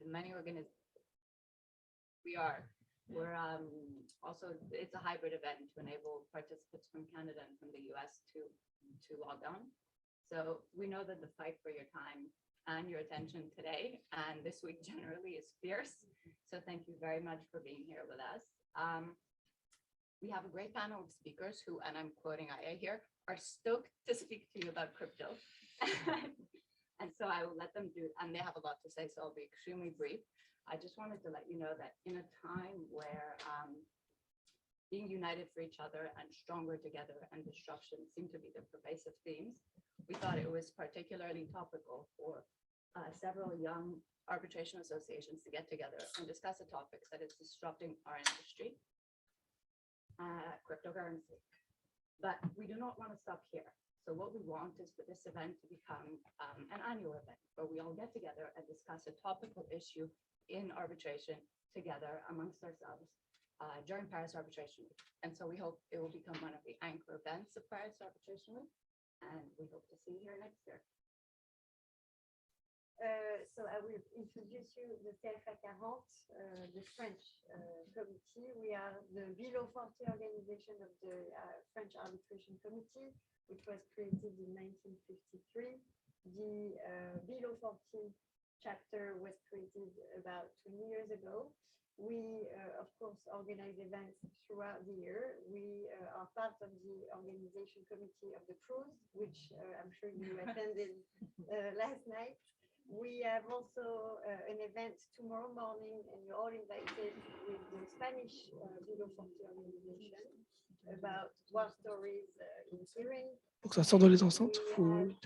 in many organizations. We're also, it's a hybrid event to enable participants from Canada and from the US to log on. So we know that the fight for your time and your attention today and this week generally is fierce. So thank you very much for being here with us. We have a great panel of speakers who, and I'm quoting Aija here, are stoked to speak to you about crypto. And so I will let them do, and they have a lot to say, so I'll be extremely brief. I just wanted to let you know that in a time where being united for each other and stronger together and disruption seem to be the pervasive themes, we thought it was particularly topical for several young arbitration associations to get together and discuss a topic that is disrupting our industry, cryptocurrency. But we do not want to stop here. So what we want is for this event to become an annual event where we all get together and discuss a topical issue in arbitration together amongst ourselves during Paris Arbitration Week. And so we hope it will become one of the anchor events of Paris Arbitration Week. And we hope to see you here next year. So I will introduce you the CFA 40, the French committee. We are the below 40 organization of the French Arbitration Committee, which was created in 1953. The below 40 chapter was created about 20 years ago. We, of course, organize events throughout the year. We are part of the organization committee of the cruise, which I'm sure you attended last night. We have also an event tomorrow morning, and you're all invited with the Spanish below 40 organization about war stories in hearing. Pour que ça sorte de les enceintes, il faut... An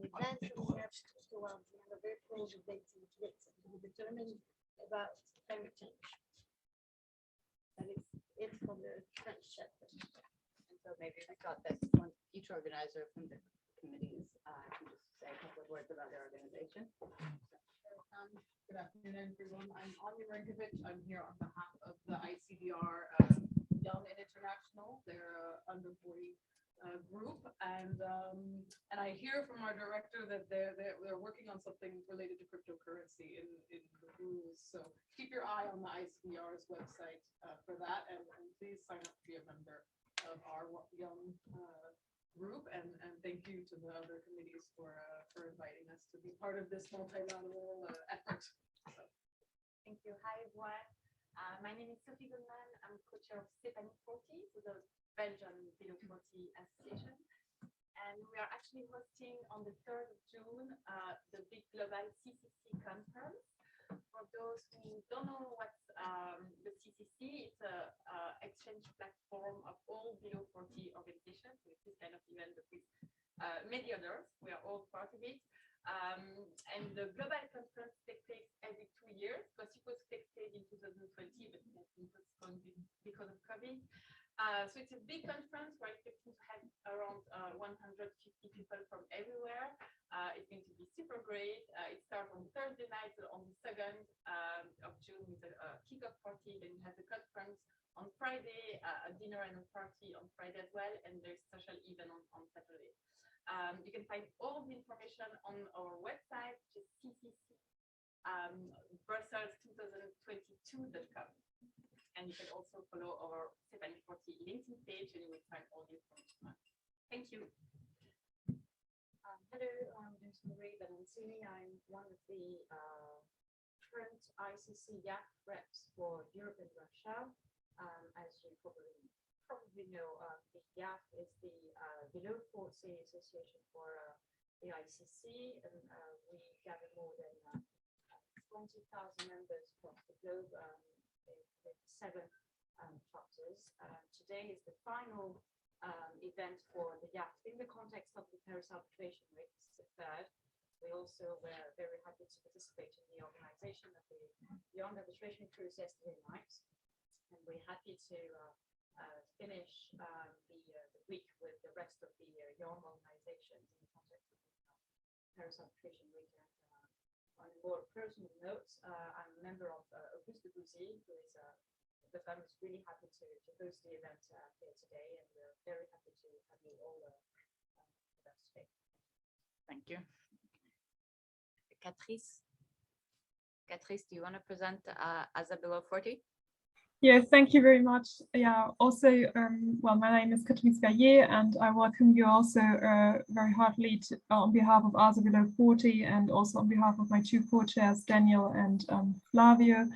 event coming up towards the end of April, the date is yet to be determined, about climate change. That is it for the French chapter. And so maybe we thought that each organizer from the committees can just say a couple of words about their organization. Good afternoon, everyone. I'm Anya Rankovic. I'm here on behalf of the ICDR Young and International. They're under 40 group, and I hear from our director that they're working on something related to cryptocurrency in the rules. So keep your eye on the ICDR's website for that, and please sign up to be a member of our young group. And thank you to the other committees for inviting us to be part of this multilateral effort. So. Thank you. Hi, everyone. My name is Sophie Goldman. I'm co-chair of Stephanie 40, so the Belgian Below 40 Association. And we are actually hosting on the 3rd of June the big global CCC conference. For those who don't know what's the CCC, it's an exchange platform of all below 40 organizations. So it's this kind of event with many others. We are all part of it. And the global conference takes place every 2 years. It was supposed to take place in 2020, but it has been postponed because of COVID. So it's a big conference. We're expecting to have around 150 people from everywhere. It's going to be super great. It starts on Thursday night, so on the 2nd of June with a kickoff party. Then you have the conference on Friday, a dinner and a party on Friday as well, and there's social event on Saturday. You can find all the information on our website, which is ccc.brussels2022.com. And you can also follow our Stephanie 40 LinkedIn page, and you will find all the information. Thank you. Hello, I'm Marie Balancini. I'm one of the current ICC YCAP reps for Europe and Russia. As you probably know, the YCAP is the Below 40 Association for the ICC, and we gather more than 20,000 members across the globe. With 7 chapters. Today is the final event for the YCAP in the context of the Paris Arbitration Week. It's the 3rd. We also were very happy to participate in the organization of the Young Arbitration Cruise yesterday night. And we're happy to finish the week with the rest of the young organizations in the context of the Paris Arbitration Week. On a more personal note, I'm a member of Auguste Bouzy, who is the firm is really happy to host the event here today, and we're very happy to have you all with us today. Thank you. Catrice, do you want to present as a below 40? Yes, thank you very much. Yeah, also, well, my name is Ekaterina and I welcome you also very heartily on behalf of ASA Below 40 and also on behalf of my two co-chairs, Daniel and Flavio.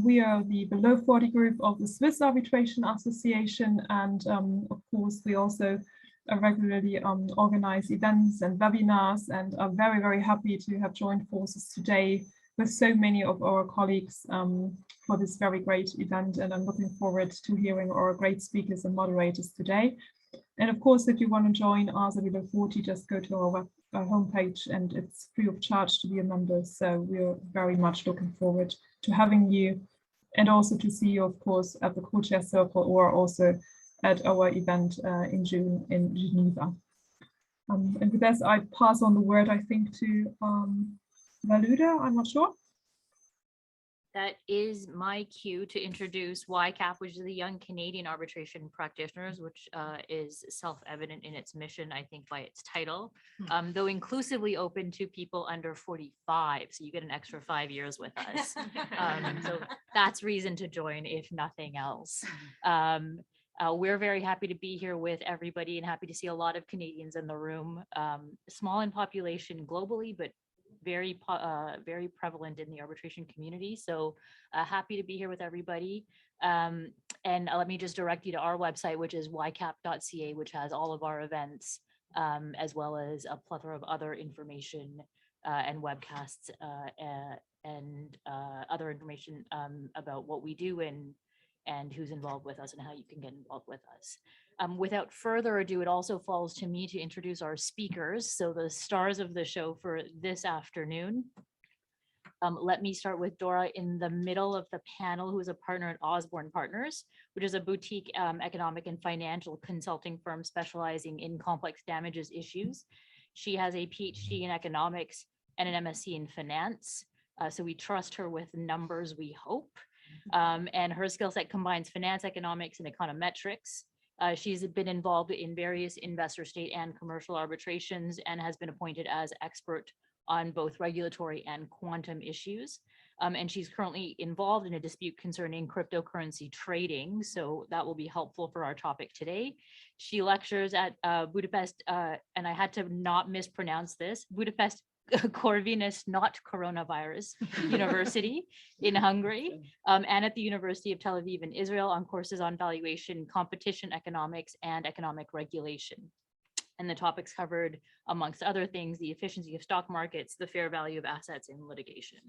We are the Below 40 group of the Swiss Arbitration Association, and of course, we also regularly organize events and webinars, and are very, very happy to have joined forces today with so many of our colleagues for this very great event, and I'm looking forward to hearing our great speakers and moderators today. And of course, if you want to join ASA Below 40, just go to our homepage, and it's free of charge to be a member. So we're very much looking forward to having you, and also to see you, of course, at the co-chair circle or also at our event in June in Geneva. And with this, I pass on the word, I think, to Vasuda, I'm not sure. That is my cue to introduce YCAP, which is the Young Canadian Arbitration Practitioners, which is self-evident in its mission, I think, by its title, though inclusively open to people under 45. So you get an extra 5 years with us. So that's reason to join, if nothing else. We're very happy to be here with everybody and happy to see a lot of Canadians in the room, small in population globally, but very prevalent in the arbitration community. So happy to be here with everybody. And let me just direct you to our website, which is ycap.ca, which has all of our events, as well as a plethora of other information and webcasts and other information about what we do and who's involved with us and how you can get involved with us. Without further ado, it also falls to me to introduce our speakers. So the stars of the show for this afternoon. Let me start with Dora in the middle of the panel, who is a partner at Osborne Partners, which is a boutique economic and financial consulting firm specializing in complex damages issues. She has a PhD in economics and an MSc in finance. So we trust her with numbers, we hope. And her skill set combines finance, economics, and econometrics. She's been involved in various investor state and commercial arbitrations and has been appointed as expert on both regulatory and quantum issues. And she's currently involved in a dispute concerning cryptocurrency trading. So that will be helpful for our topic today. She lectures at Budapest, and I had to not mispronounce this, Budapest Corvinus, not coronavirus, University in Hungary, and at the University of Tel Aviv in Israel on courses on valuation, competition economics, and economic regulation. And the topics covered, amongst other things, the efficiency of stock markets, the fair value of assets in litigation.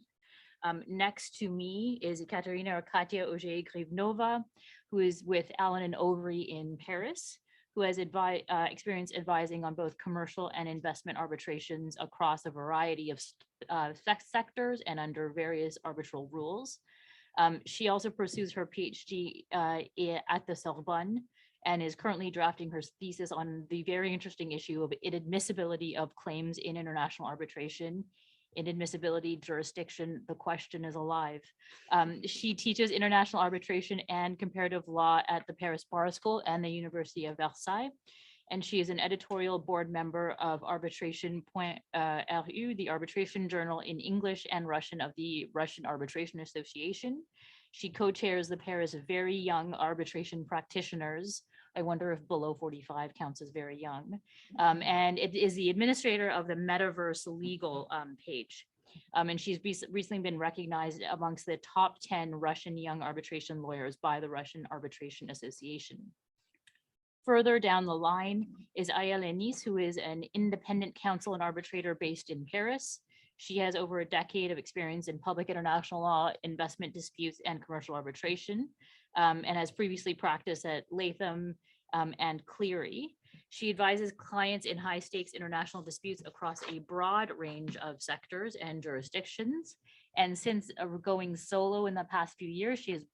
Next to me is Ekaterina or Katya Oger Grivnova, who is with Allen and Overy in Paris, who has experience advising on both commercial and investment arbitrations across a variety of sectors and under various arbitral rules. She also pursues her PhD at the Sorbonne and is currently drafting her thesis on the very interesting issue of inadmissibility of claims in international arbitration. Inadmissibility jurisdiction, the question is alive. She teaches international arbitration and comparative law at the Paris Bar School and the University of Versailles. And she is an editorial board member of Arbitration.ru, the arbitration journal in English and Russian of the Russian Arbitration Association. She co-chairs the Paris Very Young Arbitration Practitioners. I wonder if below 45 counts as very young. And it is the administrator of the Metaverse Legal page. And she's recently been recognized amongst the top 10 Russian young arbitration lawyers by the Russian Arbitration Association. Further down the line is Aija Lejniece, who is an independent counsel and arbitrator based in Paris. She has over a decade of experience in public international law, investment disputes, and commercial arbitration, and has previously practiced at Latham and Cleary. She advises clients in high stakes international disputes across a broad range of sectors and jurisdictions. And since going solo in the past few years, she has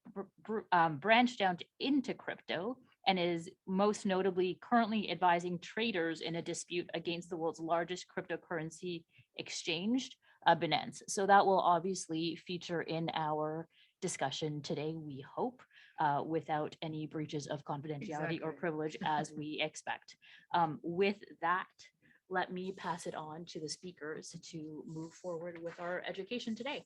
branched out into crypto and is most notably currently advising traders in a dispute against the world's largest cryptocurrency exchange, Binance. So that will obviously feature in our discussion today, we hope, without any breaches of confidentiality or privilege as we expect. With that, let me pass it on to the speakers to move forward with our education today.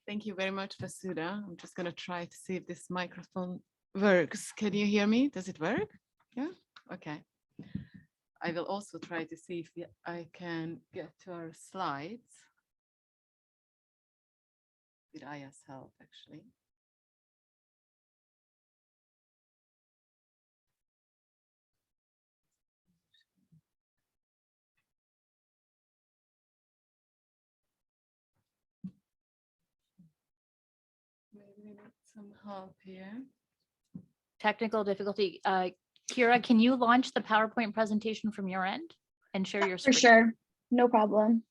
Thank you very much, Vasuda. I'm just going to try to see if this microphone works. Can you hear me? Does it work? Yeah? Okay. I will also try to see if I can get to our slides with Aija's help, actually. Maybe we need some help here. Technical difficulty. Kira, can you launch the PowerPoint presentation from your end and share your For screen? sure, no problem.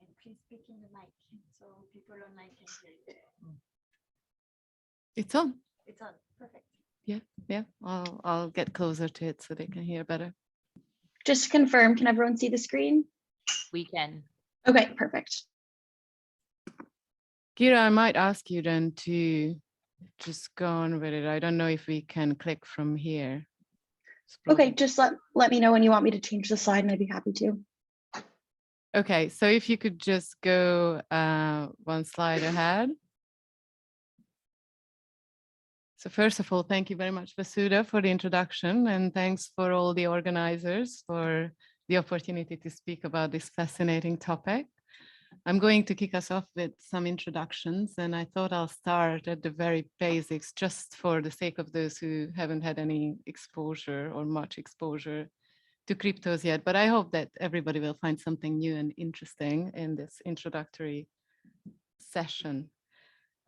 And please speak in the mic so people online can hear you. It's on. It's on. Perfect. Yeah, I'll get closer to it so they can hear better. Just to confirm, can everyone see the screen? We can. Okay, perfect. Kira, I might ask you then to just go on with it. I don't know if we can click from here. Okay, just let me know when you want me to change the slide and I'd be happy to. Okay, so if you could just go one slide ahead. So first of all, thank you very much, Vasuda, for the introduction, and thanks for all the organizers for the opportunity to speak about this fascinating topic. I'm going to kick us off with some introductions, and I thought I'll start at the very basics, just for the sake of those who haven't had any exposure or much exposure to cryptos yet. But I hope that everybody will find something new and interesting in this introductory session.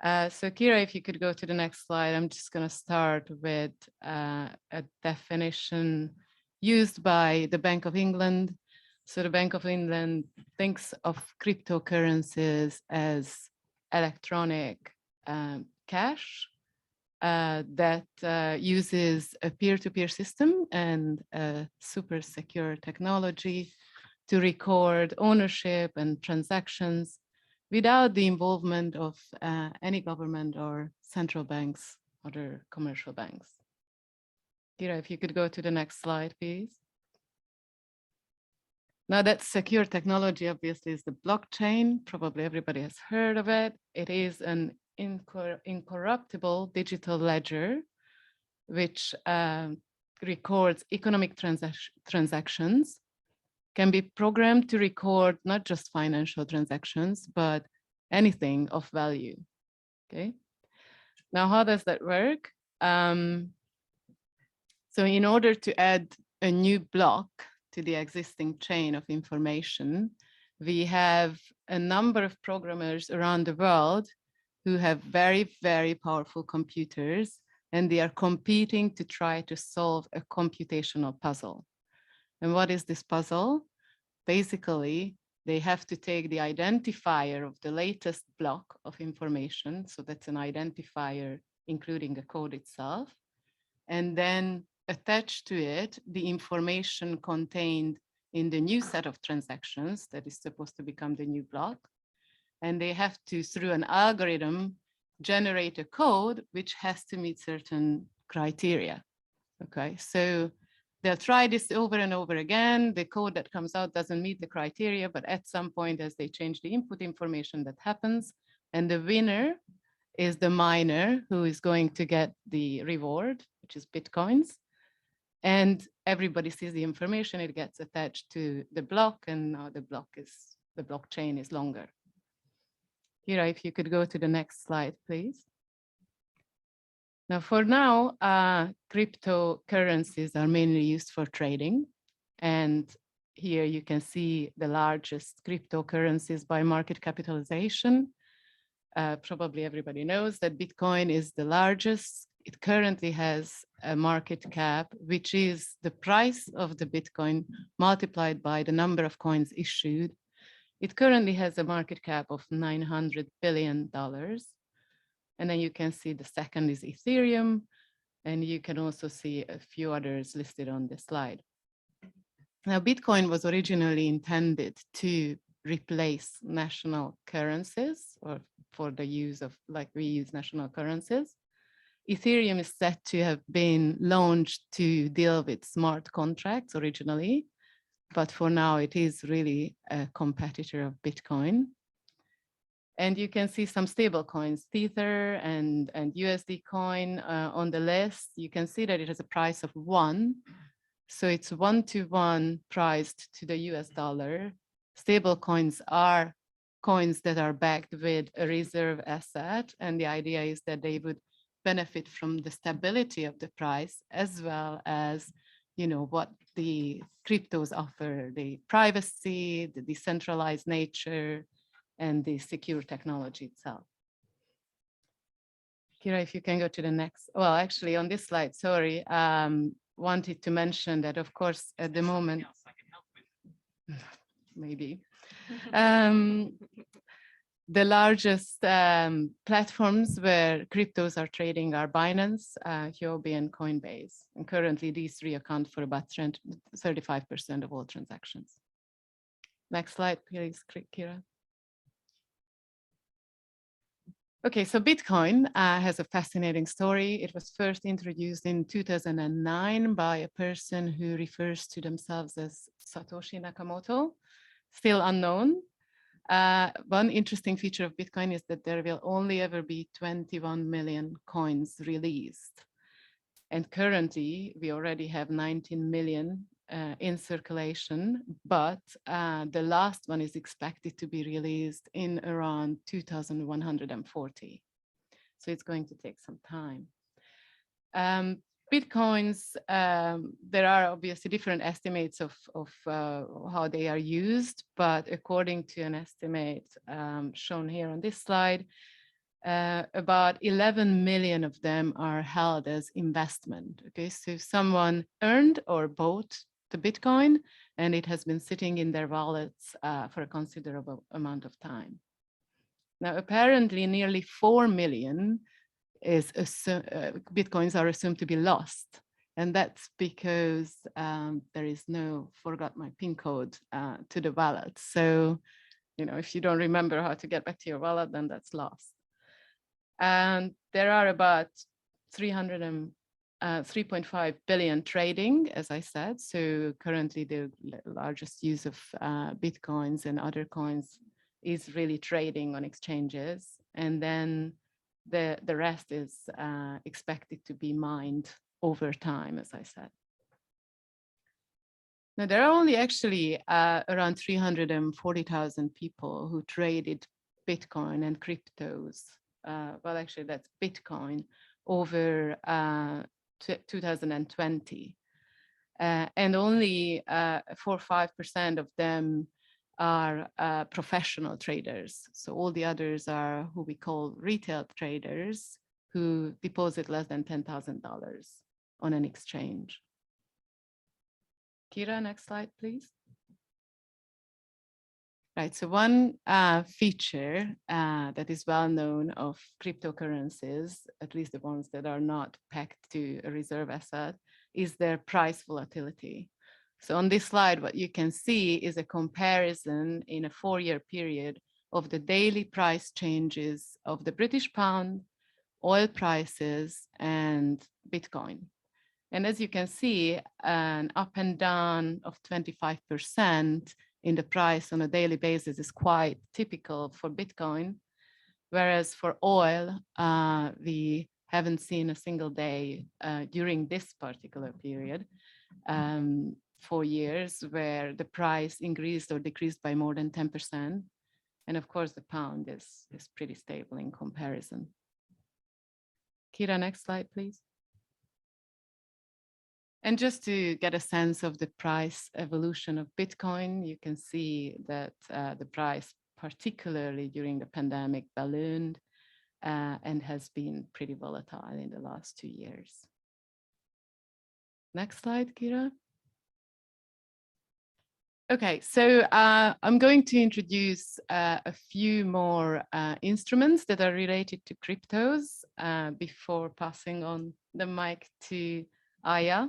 So Kira, if you could go to the next slide, I'm just going to start with a definition used by the Bank of England. So the Bank of England thinks of cryptocurrencies as electronic cash that uses a peer-to-peer system and a super secure technology to record ownership and transactions without the involvement of any government or central banks, other commercial banks. Kira, if you could go to the next slide, please. Now that secure technology obviously is the blockchain. Probably everybody has heard of it. It is an incorruptible digital ledger which records economic transactions, can be programmed to record not just financial transactions, but anything of value. Okay. Now, how does that work? So in order to add a new block to the existing chain of information, we have a number of programmers around the world who have very, very powerful computers, and they are competing to try to solve a computational puzzle. And what is this puzzle? Basically, they have to take the identifier of the latest block of information, so that's an identifier including the code itself, and then attach to it the information contained in the new set of transactions that is supposed to become the new block. And they have to, through an algorithm, generate a code which has to meet certain criteria. Okay, so they'll try this over and over again. The code that comes out doesn't meet the criteria, but at some point as they change the input information, that happens. And the winner is the miner who is going to get the reward, which is Bitcoins. And everybody sees the information, it gets attached to the block, and now the blockchain is longer. Kira, if you could go to the next slide, please. Now, for now, cryptocurrencies are mainly used for trading. And here you can see the largest cryptocurrencies by market capitalization. Probably everybody knows that Bitcoin is the largest. It currently has a market cap, which is the price of the Bitcoin multiplied by the number of coins issued. It currently has a market cap of $900 billion. And then you can see the second is Ethereum, and you can also see a few others listed on the slide. Now, Bitcoin was originally intended to replace national currencies, or for the use of, like we use national currencies. Ethereum is said to have been launched to deal with smart contracts originally, but for now it is really a competitor of Bitcoin. And you can see some stable coins, Tether and USD coin on the list. You can see that it has a price of 1. So it's 1-to-1 priced to the US dollar. Stable coins are coins that are backed with a reserve asset. And the idea is that they would benefit from the stability of the price as well as, you know, what the cryptos offer, the privacy, the decentralized nature, and the secure technology itself. Kira, if you can go to the next. Well, actually on this slide, sorry, wanted to mention that, of course, at the moment, maybe, the largest platforms where cryptos are trading are Binance, Huobi, and Coinbase. And currently these three account for about 35% of all transactions. Next slide, please, Kira. Okay, so Bitcoin has a fascinating story. It was first introduced in 2009 by a person who refers to themselves as Satoshi Nakamoto, still unknown. One interesting feature of Bitcoin is that there will only ever be 21 million coins released. And currently, we already have 19 million in circulation, but the last one is expected to be released in around 2140. So it's going to take some time. Bitcoins, there are obviously different estimates of how they are used, but according to an estimate shown here on this slide, about 11 million of them are held as investment. Okay, so someone earned or bought the Bitcoin and it has been sitting in their wallets for a considerable amount of time. Now, apparently nearly 4 million Bitcoins are assumed to be lost. And that's because there is no forgot my PIN code to the wallet. So, you know, if you don't remember how to get back to your wallet, then that's lost. And there are about 3.5 billion trading, as I said. So currently the largest use of Bitcoins and other coins is really trading on exchanges. And then the rest is expected to be mined over time, as I said. Now, there are only actually around 340,000 people who traded Bitcoin and cryptos. Well, actually, that's Bitcoin over 2020. And only 4 or 5% of them are professional traders. So all the others are who we call retail traders who deposit less than $10,000 on an exchange. Kira, next slide, please. Right, so one feature that is well known of cryptocurrencies, at least the ones that are not pegged to a reserve asset, is their price volatility. So on this slide, what you can see is a comparison in a 4-year period of the daily price changes of the British pound, oil prices, and Bitcoin. And as you can see, an up and down of 25% in the price on a daily basis is quite typical for Bitcoin, whereas for oil, we haven't seen a single day during this particular period, 4 years, where the price increased or decreased by more than 10%. And of course, the pound is pretty stable in comparison. Kira, next slide, please. And just to get a sense of the price evolution of Bitcoin, you can see that the price, particularly during the pandemic, ballooned and has been pretty volatile in the last 2 years. Next slide, Kira. Okay, so I'm going to introduce a few more instruments that are related to cryptos before passing on the mic to Aija.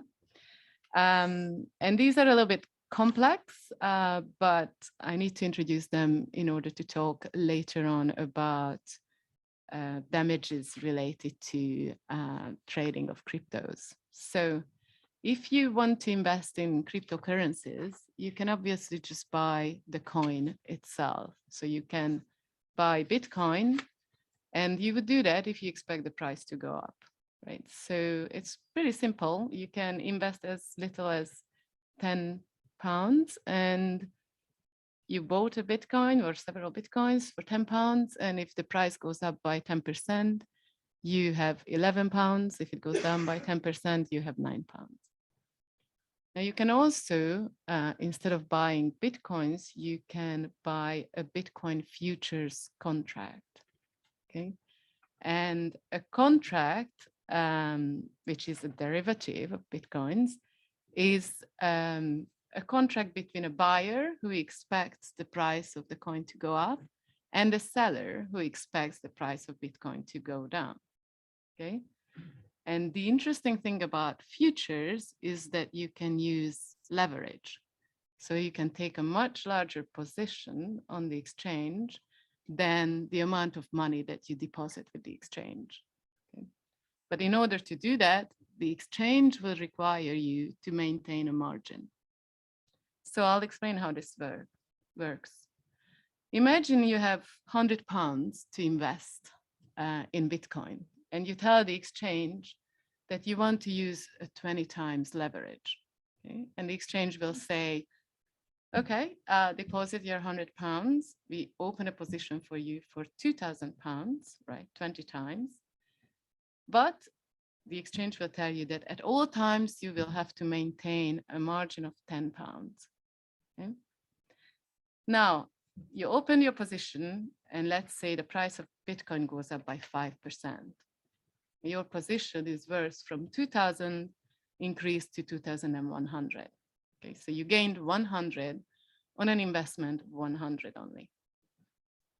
And these are a little bit complex, but I need to introduce them in order to talk later on about damages related to trading of cryptos. So if you want to invest in cryptocurrencies, you can obviously just buy the coin itself. So you can buy Bitcoin, and you would do that if you expect the price to go up, right? So it's pretty simple. You can invest as little as £10, and you bought a Bitcoin or several Bitcoins for £10. And if the price goes up by 10%, you have £11. If it goes down by 10%, you have £9. Now you can also, instead of buying Bitcoins, you can buy a Bitcoin futures contract, okay? And a contract, which is a derivative of Bitcoins, is a contract between a buyer who expects the price of the coin to go up and a seller who expects the price of Bitcoin to go down, okay? And the interesting thing about futures is that you can use leverage. So you can take a much larger position on the exchange than the amount of money that you deposit with the exchange. Okay? But in order to do that, the exchange will require you to maintain a margin. So I'll explain how this works. Imagine you have £100 to invest in Bitcoin, and you tell the exchange that you want to use a 20 times leverage. Okay? And the exchange will say, okay, deposit your £100. We open a position for you for £2,000, right? 20 times. But the exchange will tell you that at all times you will have to maintain a margin of £10. Okay? Now, you open your position, and let's say the price of Bitcoin goes up by 5%. Your position is worth from 2,000 increased to 2,100. Okay, so you gained 100 on an investment of 100 only.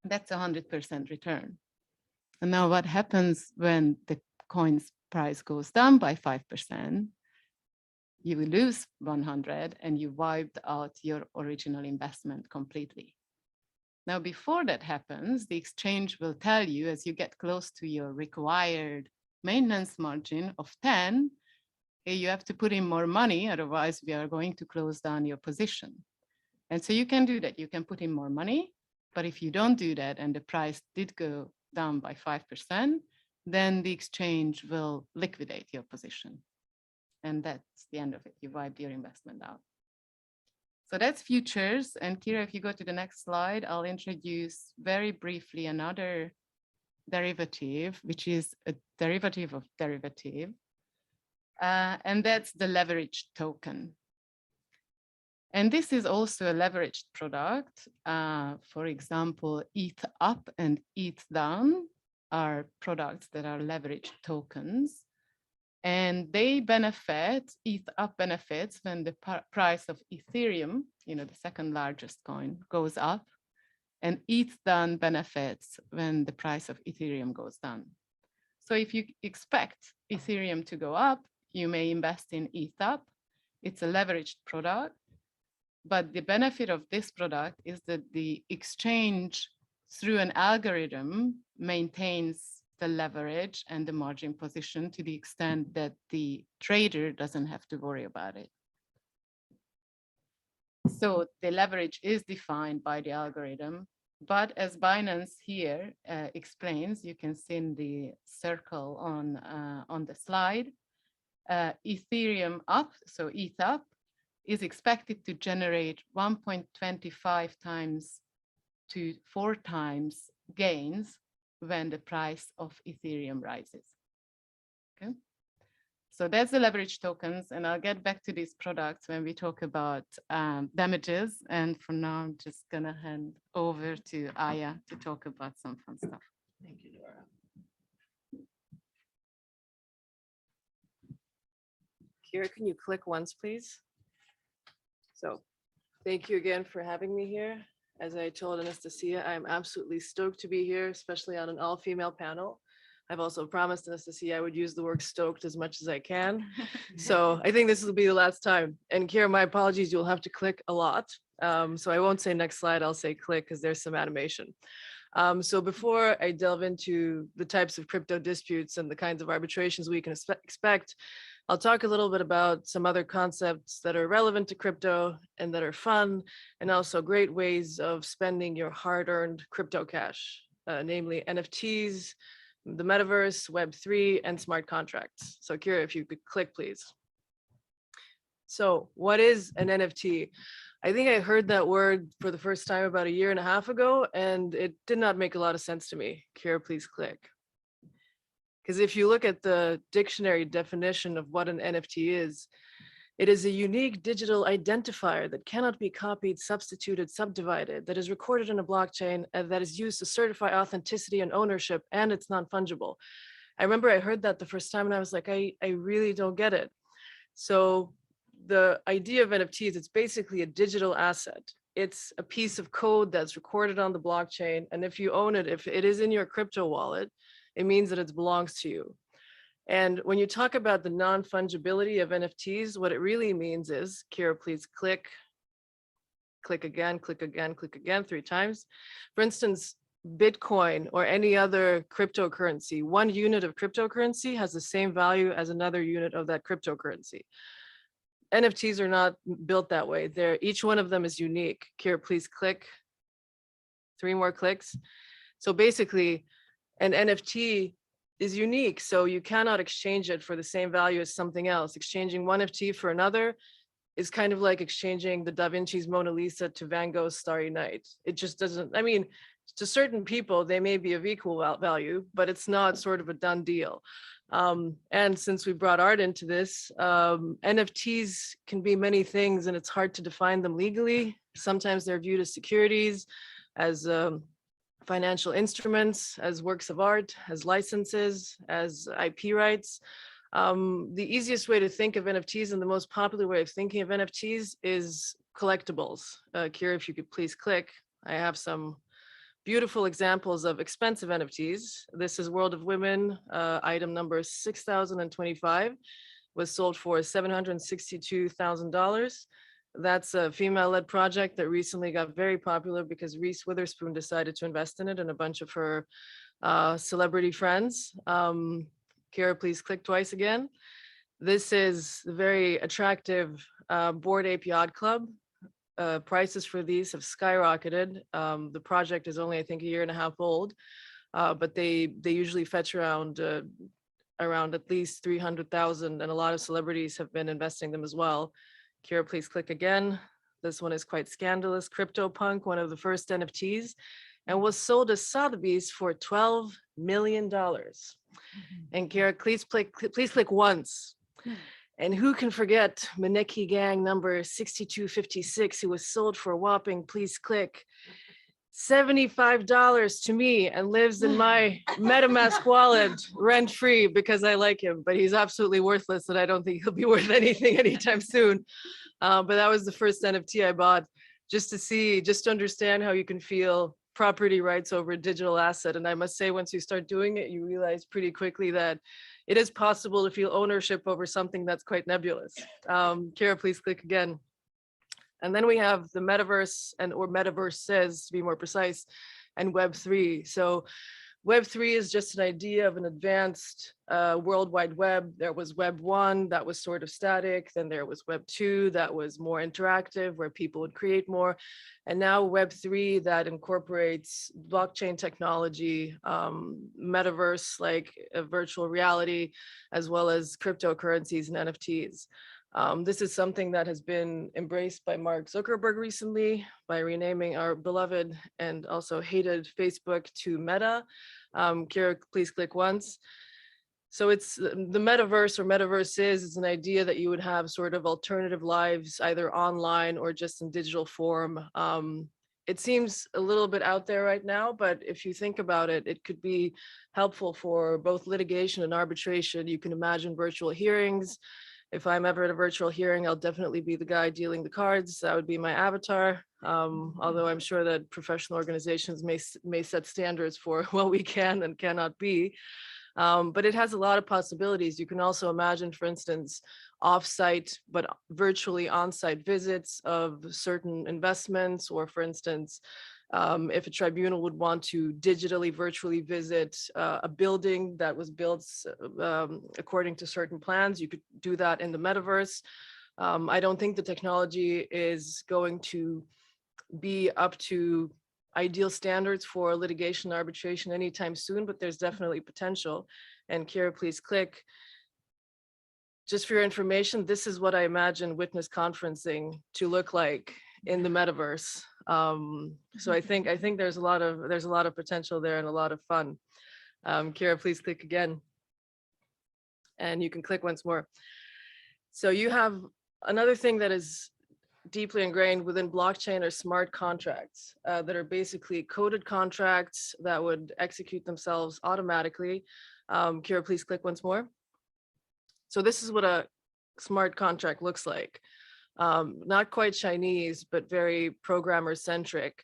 That's 100% return. And now what happens when the coin's price goes down by 5%? You will lose 100 and you wiped out your original investment completely. Now, before that happens, the exchange will tell you, as you get close to your required maintenance margin of 10, hey, you have to put in more money, otherwise we are going to close down your position. And so you can do that. You can put in more money, but if you don't do that and the price did go down by 5%, then the exchange will liquidate your position. And that's the end of it. You wiped your investment out. So that's futures. And Kira, if you go to the next slide, I'll introduce very briefly another derivative, which is a derivative of derivative. And that's the leveraged token. And this is also a leveraged product. For example, ETH up and ETH down are products that are leveraged tokens. And they benefit, ETH up benefits when the price of Ethereum, the second largest coin, goes up. And ETH down benefits when the price of Ethereum goes down. So if you expect Ethereum to go up, you may invest in ETH up. It's a leveraged product. But the benefit of this product is that the exchange, through an algorithm, maintains the leverage and the margin position to the extent that the trader doesn't have to worry about it. So the leverage is defined by the algorithm, but as Binance here explains, you can see in the circle on the slide, Ethereum up, so ETH up, is expected to generate 1.25 times to 4 times gains when the price of Ethereum rises. Okay, so that's the leverage tokens, and I'll get back to these products when we talk about damages. And for now, I'm just gonna hand over to Aija to talk about some fun stuff. Thank you, Dora. Kira, can you click once, please? So thank you again for having me here. As I told Anastasia, I'm absolutely stoked to be here, especially on an all-female panel. I've also promised Anastasia I would use the word stoked as much as I can. So I think this will be the last time. And Kira, my apologies, you'll have to click a lot. So I won't say next slide, I'll say click because there's some animation. So before I delve into the types of crypto disputes and the kinds of arbitrations we can expect, I'll talk a little bit about some other concepts that are relevant to crypto and that are fun, and also great ways of spending your hard-earned crypto cash, namely NFTs, the metaverse, Web3, and smart contracts. So Kira, if you could click, please. So what is an NFT? I think I heard that word for the first time about a year and a half ago, and it did not make a lot of sense to me. Kira, please click. Because if you look at the dictionary definition of what an NFT is, it is a unique digital identifier that cannot be copied, substituted, subdivided, that is recorded in a blockchain, and that is used to certify authenticity and ownership, and it's non-fungible. I remember I heard that the first time and I was like, I really don't get it. So the idea of NFTs, it's basically a digital asset. It's a piece of code that's recorded on the blockchain. And if you own it, if it is in your crypto wallet, it means that it belongs to you. And when you talk about the non-fungibility of NFTs, what it really means is, Kira, please click again, click again, click again 3 times. For instance, Bitcoin or any other cryptocurrency, 1 unit of cryptocurrency has the same value as another unit of that cryptocurrency. NFTs are not built that way. Each one of them is unique. Kira, please click. 3 more clicks. So basically, an NFT is unique, so you cannot exchange it for the same value as something else. Exchanging one NFT for another is kind of like exchanging the Da Vinci's Mona Lisa to Van Gogh's Starry Night. It just doesn't, I mean, to certain people, they may be of equal value, but it's not sort of a done deal. And since we brought art into this, NFTs can be many things and it's hard to define them legally. Sometimes they're viewed as securities, as financial instruments, as works of art, as licenses, as IP rights. The easiest way to think of NFTs and the most popular way of thinking of NFTs is collectibles. Kira, if you could please click. I have some beautiful examples of expensive NFTs. This is World of Women, item number 6025, was sold for $762,000. That's a female-led project that recently got very popular because Reese Witherspoon decided to invest in it and a bunch of her celebrity friends. Kira, please click twice again. This is the very attractive Bored Ape Yacht Club. Prices for these have skyrocketed. The project is only, I think, a year and a half old, but they usually fetch around at least 300,000, and a lot of celebrities have been investing them as well. Kira, please click again. This one is quite scandalous. CryptoPunk, one of the first NFTs, and was sold as Sotheby's for $12 million. And Kira, please click once. And who can forget Maneki Gang number 6256, who was sold for a whopping, please click, $75 to me and lives in my MetaMask wallet rent-free because I like him, but he's absolutely worthless and I don't think he'll be worth anything anytime soon. But that was the first NFT I bought just to understand how you can feel property rights over a digital asset. And I must say, once you start doing it, you realize pretty quickly that it is possible to feel ownership over something that's quite nebulous. Kira, please click again. And then we have the metaverse or metaverses, to be more precise, and Web3. So Web3 is just an idea of an advanced World Wide Web. There was Web 1 that was sort of static. Then there was Web 2 that was more interactive, where people would create more. And now Web 3 that incorporates blockchain technology, metaverse like virtual reality, as well as cryptocurrencies and NFTs. This is something that has been embraced by Mark Zuckerberg recently by renaming our beloved and also hated Facebook to Meta. Kira, please click once. So it's the metaverse or metaverses is an idea that you would have sort of alternative lives, either online or just in digital form. It seems a little bit out there right now, but if you think about it, it could be helpful for both litigation and arbitration. You can imagine virtual hearings. If I'm ever at a virtual hearing, I'll definitely be the guy dealing the cards. That would be my avatar. Although I'm sure that professional organizations may set standards for what we can and cannot be. But it has a lot of possibilities. You can also imagine, for instance, off-site, but virtually on-site visits of certain investments, or for instance, If a tribunal would want to digitally, virtually visit a building that was built according to certain plans, you could do that in the metaverse. I don't think the technology is going to be up to ideal standards for litigation arbitration anytime soon, but there's definitely potential. And Kira, please click. Just for your information, this is what I imagine witness conferencing to look like in the metaverse. So I think there's a lot of potential there and a lot of fun. Kira, please click again. And you can click once more. So you have another thing that is deeply ingrained within blockchain are smart contracts that are basically coded contracts that would execute themselves automatically. Kira, please click once more. So this is what a smart contract looks like. Not quite Chinese, but very programmer centric.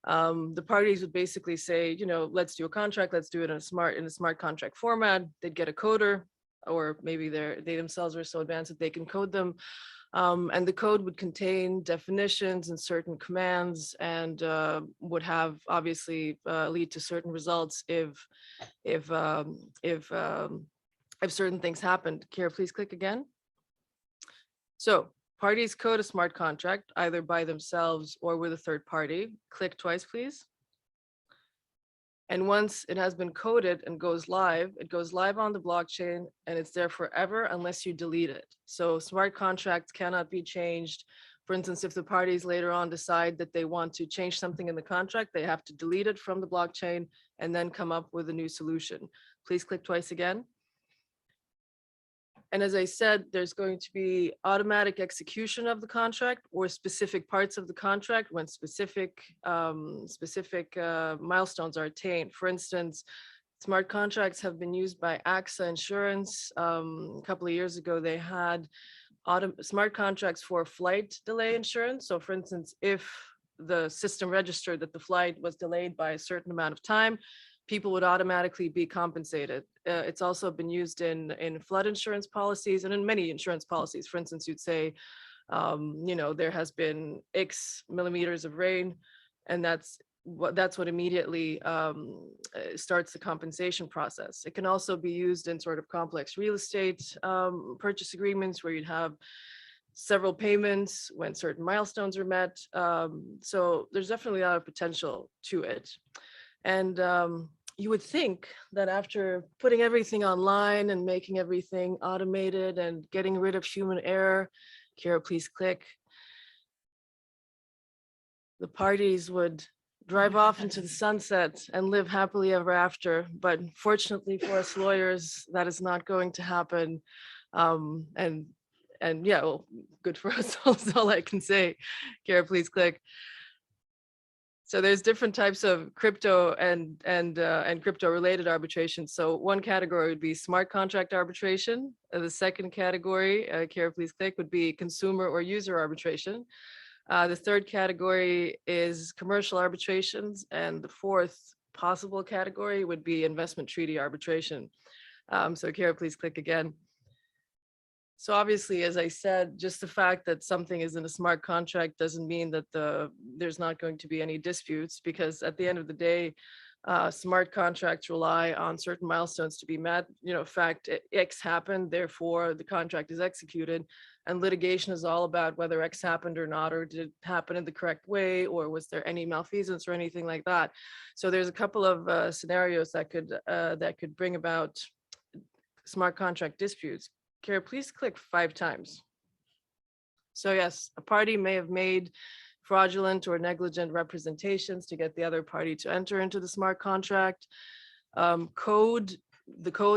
The parties would basically say, you know, let's do a contract, let's do it in a smart contract format. They'd get a coder, or maybe they themselves are so advanced that they can code them. And the code would contain definitions and certain commands, and would have obviously lead to certain results if certain things happened. Kira, please click again. So parties code a smart contract either by themselves or with a third party. Click twice, please. And once it has been coded and goes live, it goes live on the blockchain and it's there forever unless you delete it. So smart contracts cannot be changed. For instance, if the parties later on decide that they want to change something in the contract, they have to delete it from the blockchain and then come up with a new solution. Please click twice again. And as I said, there's going to be automatic execution of the contract or specific parts of the contract when specific milestones are attained. For instance, smart contracts have been used by AXA Insurance. A couple of years ago, they had smart contracts for flight delay insurance. So for instance, if the system registered that the flight was delayed by a certain amount of time, people would automatically be compensated. It's also been used in flood insurance policies and in many insurance policies. For instance, you'd say, you know, there has been X millimeters of rain, and that's what immediately starts the compensation process. It can also be used in sort of complex real estate purchase agreements where you'd have several payments when certain milestones are met. So there's definitely a lot of potential to it. And you would think that after putting everything online and making everything automated and getting rid of human error, Kira, please click, the parties would drive off into the sunset and live happily ever after. But fortunately for us lawyers, that is not going to happen. And yeah, well, good for us, that's all I can say. Kira, please click. So there's different types of crypto and crypto related arbitration. So one category would be smart contract arbitration. The second category, Kira, please click, would be consumer or user arbitration. The third category is commercial arbitrations. And the fourth possible category would be investment treaty arbitration. So Kira, please click again. So obviously, as I said, just the fact that something is in a smart contract doesn't mean that there's not going to be any disputes, because at the end of the day, smart contracts rely on certain milestones to be met. You know, fact X happened, therefore the contract is executed, and litigation is all about whether X happened or not, or did it happen in the correct way, or was there any malfeasance or anything like that. So there's a couple of scenarios that could bring about smart contract disputes. Kira, please click 5 times. So yes, a party may have made fraudulent or negligent representations to get the other party to enter into the smart contract. The code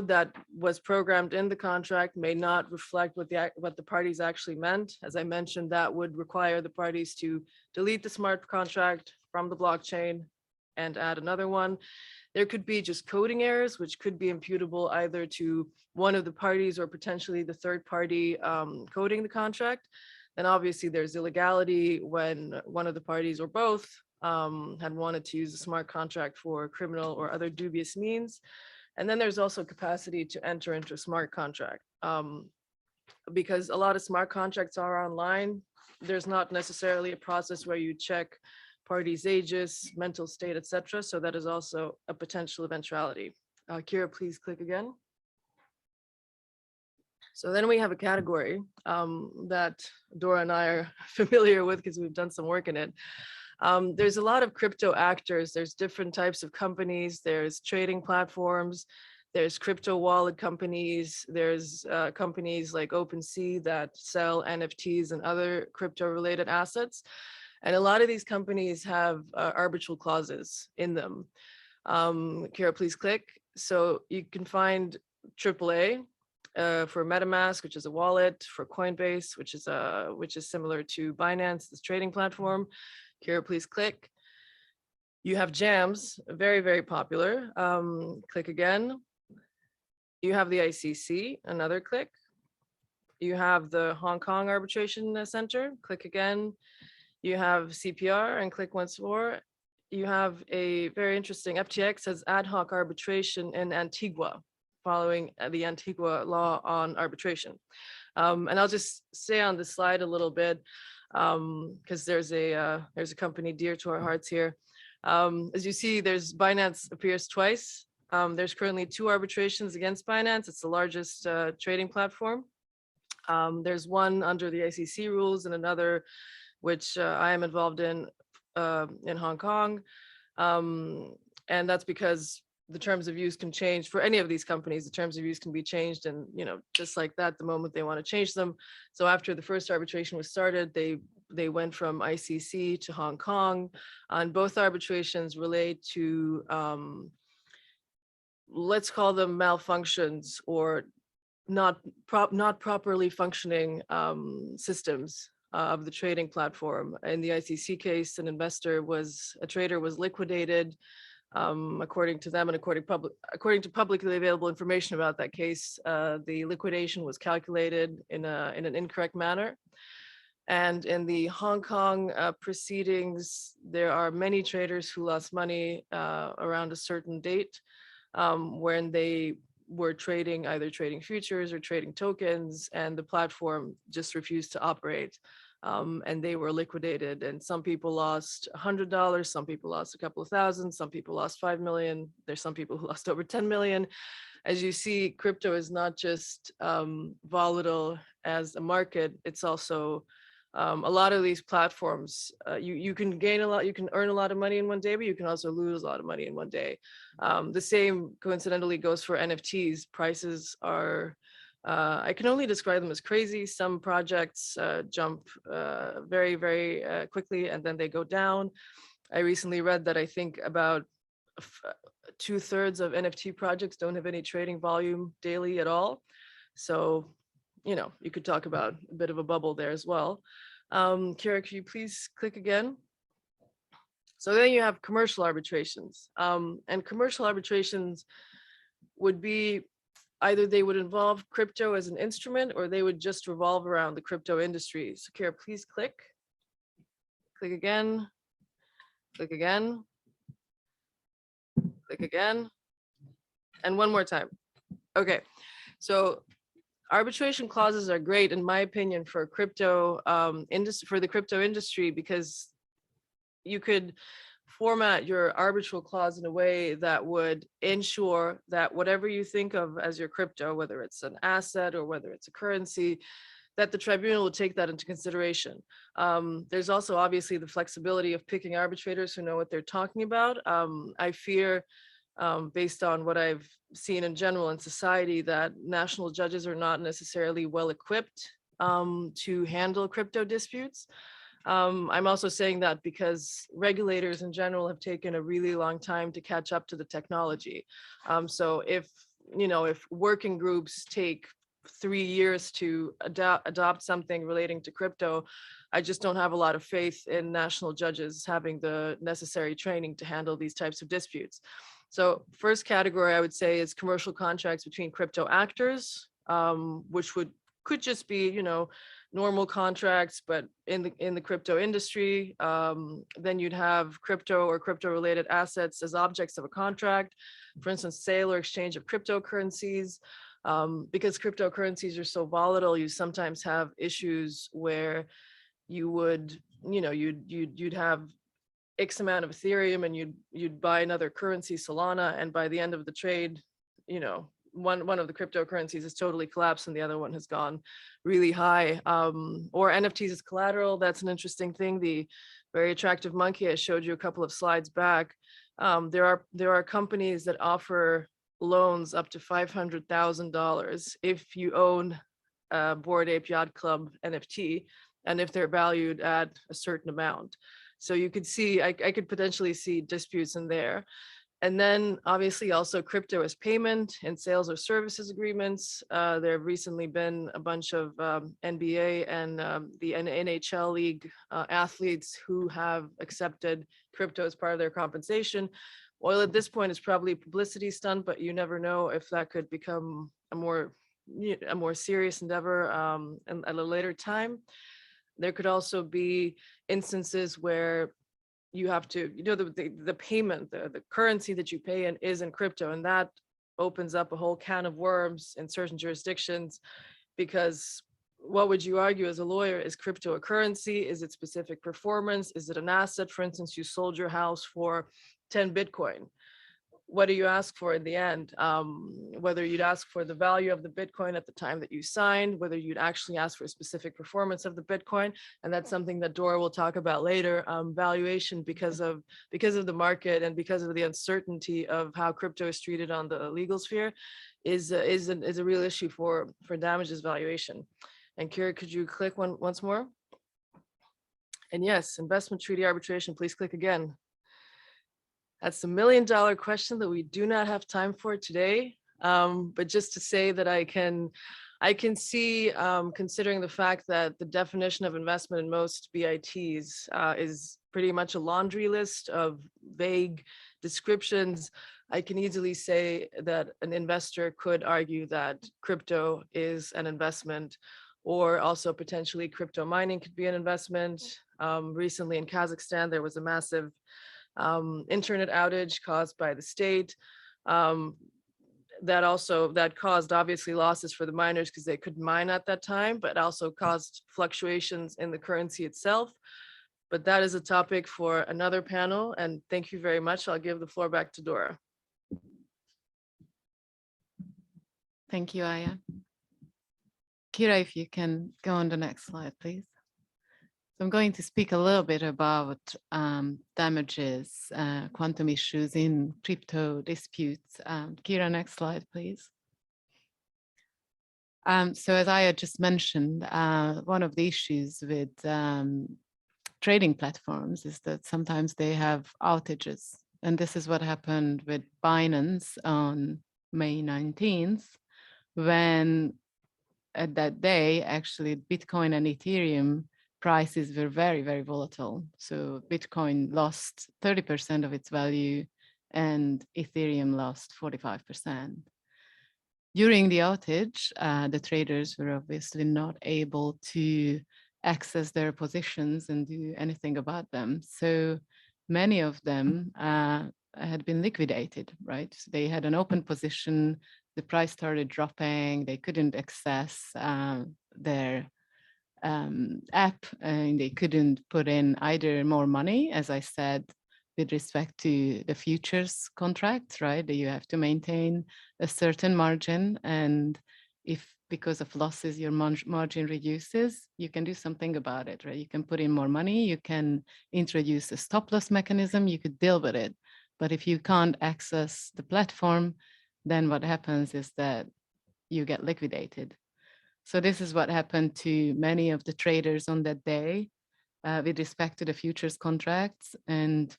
that was programmed in the contract may not reflect what the parties actually meant. As I mentioned, that would require the parties to delete the smart contract from the blockchain and add another one. There could be just coding errors, which could be imputable either to one of the parties or potentially the third party coding the contract. And obviously there's illegality when one of the parties or both had wanted to use a smart contract for criminal or other dubious means. And then there's also capacity to enter into a smart contract. Because a lot of smart contracts are online, there's not necessarily a process where you check parties' ages, mental state, etc. So that is also a potential eventuality. Kira, please click again. So then we have a category that Dora and I are familiar with because we've done some work in it. There's a lot of crypto actors. There's different types of companies. There's trading platforms. There's crypto wallet companies. There's companies like OpenSea that sell NFTs and other crypto related assets. And a lot of these companies have arbitral clauses in them. Kira, please click. So you can find AAA for MetaMask, which is a wallet, for Coinbase, which is similar to Binance, this trading platform. Kira, please click. You have jams, very, very popular. Click again. You have the ICC, another click. You have the Hong Kong Arbitration Center, click again. You have CPR and click once more. You have a very interesting FTX has ad hoc arbitration in Antigua, following the Antigua law on arbitration. And I'll just stay on the slide a little bit because there's a company dear to our hearts here. As you see, there's Binance appears twice. There's currently 2 arbitrations against Binance. It's the largest trading platform. There's one under the ICC rules and another which I am involved in Hong Kong. And that's because the terms of use can change for any of these companies. The terms of use can be changed, and just like that, the moment they want to change them. So after the first arbitration was started, they went from ICC to Hong Kong. On both arbitrations relate to let's call them malfunctions or not properly functioning systems of the trading platform. In the ICC case, a trader was liquidated. According to them and according to publicly available information about that case, the liquidation was calculated in an incorrect manner. And in the Hong Kong proceedings, there are many traders who lost money around a certain date when they were either trading futures or trading tokens, and the platform just refused to operate. And they were liquidated, and some people lost $100, some people lost a couple of thousand, some people lost 5 million. There's some people who lost over 10 million. As you see, crypto is not just volatile as a market, it's also a lot of these platforms, you can gain a lot, you can earn a lot of money in one day, but you can also lose a lot of money in one day. The same coincidentally goes for NFTs. Prices are, I can only describe them as crazy. Some projects jump very, very quickly and then they go down. I recently read that I think about 2/3 of NFT projects don't have any trading volume daily at all. So, you could talk about a bit of a bubble there as well. Kira, could you please click again? So then you have commercial arbitrations. And commercial arbitrations would be either they would involve crypto as an instrument or they would just revolve around the crypto industry. So Kira, please click. Click again. Click again. Click again. And one more time. Okay, so arbitration clauses are great, in my opinion, for crypto for the crypto industry, because you could format your arbitral clause in a way that would ensure that whatever you think of as your crypto, whether it's an asset or whether it's a currency, that the tribunal will take that into consideration. There's also obviously the flexibility of picking arbitrators who know what they're talking about. I fear, based on what I've seen in general in society, that national judges are not necessarily well equipped to handle crypto disputes. I'm also saying that because regulators in general have taken a really long time to catch up to the technology. So if working groups take 3 years to adopt something relating to crypto, I just don't have a lot of faith in national judges having the necessary training to handle these types of disputes. So first category I would say is commercial contracts between crypto actors, which could just be, normal contracts, but in the crypto industry. Then you'd have crypto or crypto related assets as objects of a contract, for instance, sale or exchange of cryptocurrencies. Because cryptocurrencies are so volatile, you sometimes have issues where you would, you'd have X amount of Ethereum and you'd buy another currency, Solana, and by the end of the trade, you know, one of the cryptocurrencies has totally collapsed and the other one has gone really high. Or NFTs as collateral, that's an interesting thing. The very attractive monkey I showed you a couple of slides back. There are companies that offer loans up to $500,000 if you own a Bored Ape Yacht Club NFT and if they're valued at a certain amount. So you could see, I could potentially see disputes in there. And then obviously also crypto as payment and sales or services agreements. There have recently been a bunch of NBA and the NHL league athletes who have accepted crypto as part of their compensation. Well, at this point, it's probably a publicity stunt, but you never know if that could become a more serious endeavor at a later time. There could also be instances where you have to, you know, the payment, the currency that you pay in is in crypto, and that opens up a whole can of worms in certain jurisdictions, because what would you argue as a lawyer? Is crypto a currency? Is it specific performance? Is it an asset? For instance, you sold your house for 10 Bitcoin. What do you ask for in the end? Whether you'd ask for the value of the Bitcoin at the time that you signed, whether you'd actually ask for a specific performance of the Bitcoin. And that's something that Dora will talk about later. Valuation, because of the market and because of the uncertainty of how crypto is treated on the legal sphere, is a real issue for damages valuation. And Kira, could you click once more? And yes, investment treaty arbitration, please click again. That's the $1 million question that we do not have time for today. But just to say that I can see, considering the fact that the definition of investment in most BITs is pretty much a laundry list of vague descriptions, I can easily say that an investor could argue that crypto is an investment, or also potentially crypto mining could be an investment. Recently in Kazakhstan, there was a massive internet outage caused by the state that caused obviously losses for the miners because they couldn't mine at that time, but also caused fluctuations in the currency itself. But that is a topic for another panel, and thank you very much. I'll give the floor back to Dora. Thank you, Aija. Kira, if you can go on the next slide, please. So I'm going to speak a little bit about damages, quantum issues in crypto disputes. Kira, next slide, please. So as Aija just mentioned, one of the issues with trading platforms is that sometimes they have outages. And this is what happened with Binance on May 19th, when at that day, actually, Bitcoin and Ethereum prices were very, very volatile. So Bitcoin lost 30% of its value and Ethereum lost 45%. During the outage, the traders were obviously not able to access their positions and do anything about them. So many of them had been liquidated, right? So they had an open position, the price started dropping, they couldn't access their app, and they couldn't put in either more money, as I said, with respect to the futures contracts, right? That you have to maintain a certain margin, and if because of losses your margin reduces, you can do something about it, right? You can put in more money, you can introduce a stop loss mechanism, you could deal with it. But if you can't access the platform, then what happens is that you get liquidated. So this is what happened to many of the traders on that day with respect to the futures contracts. And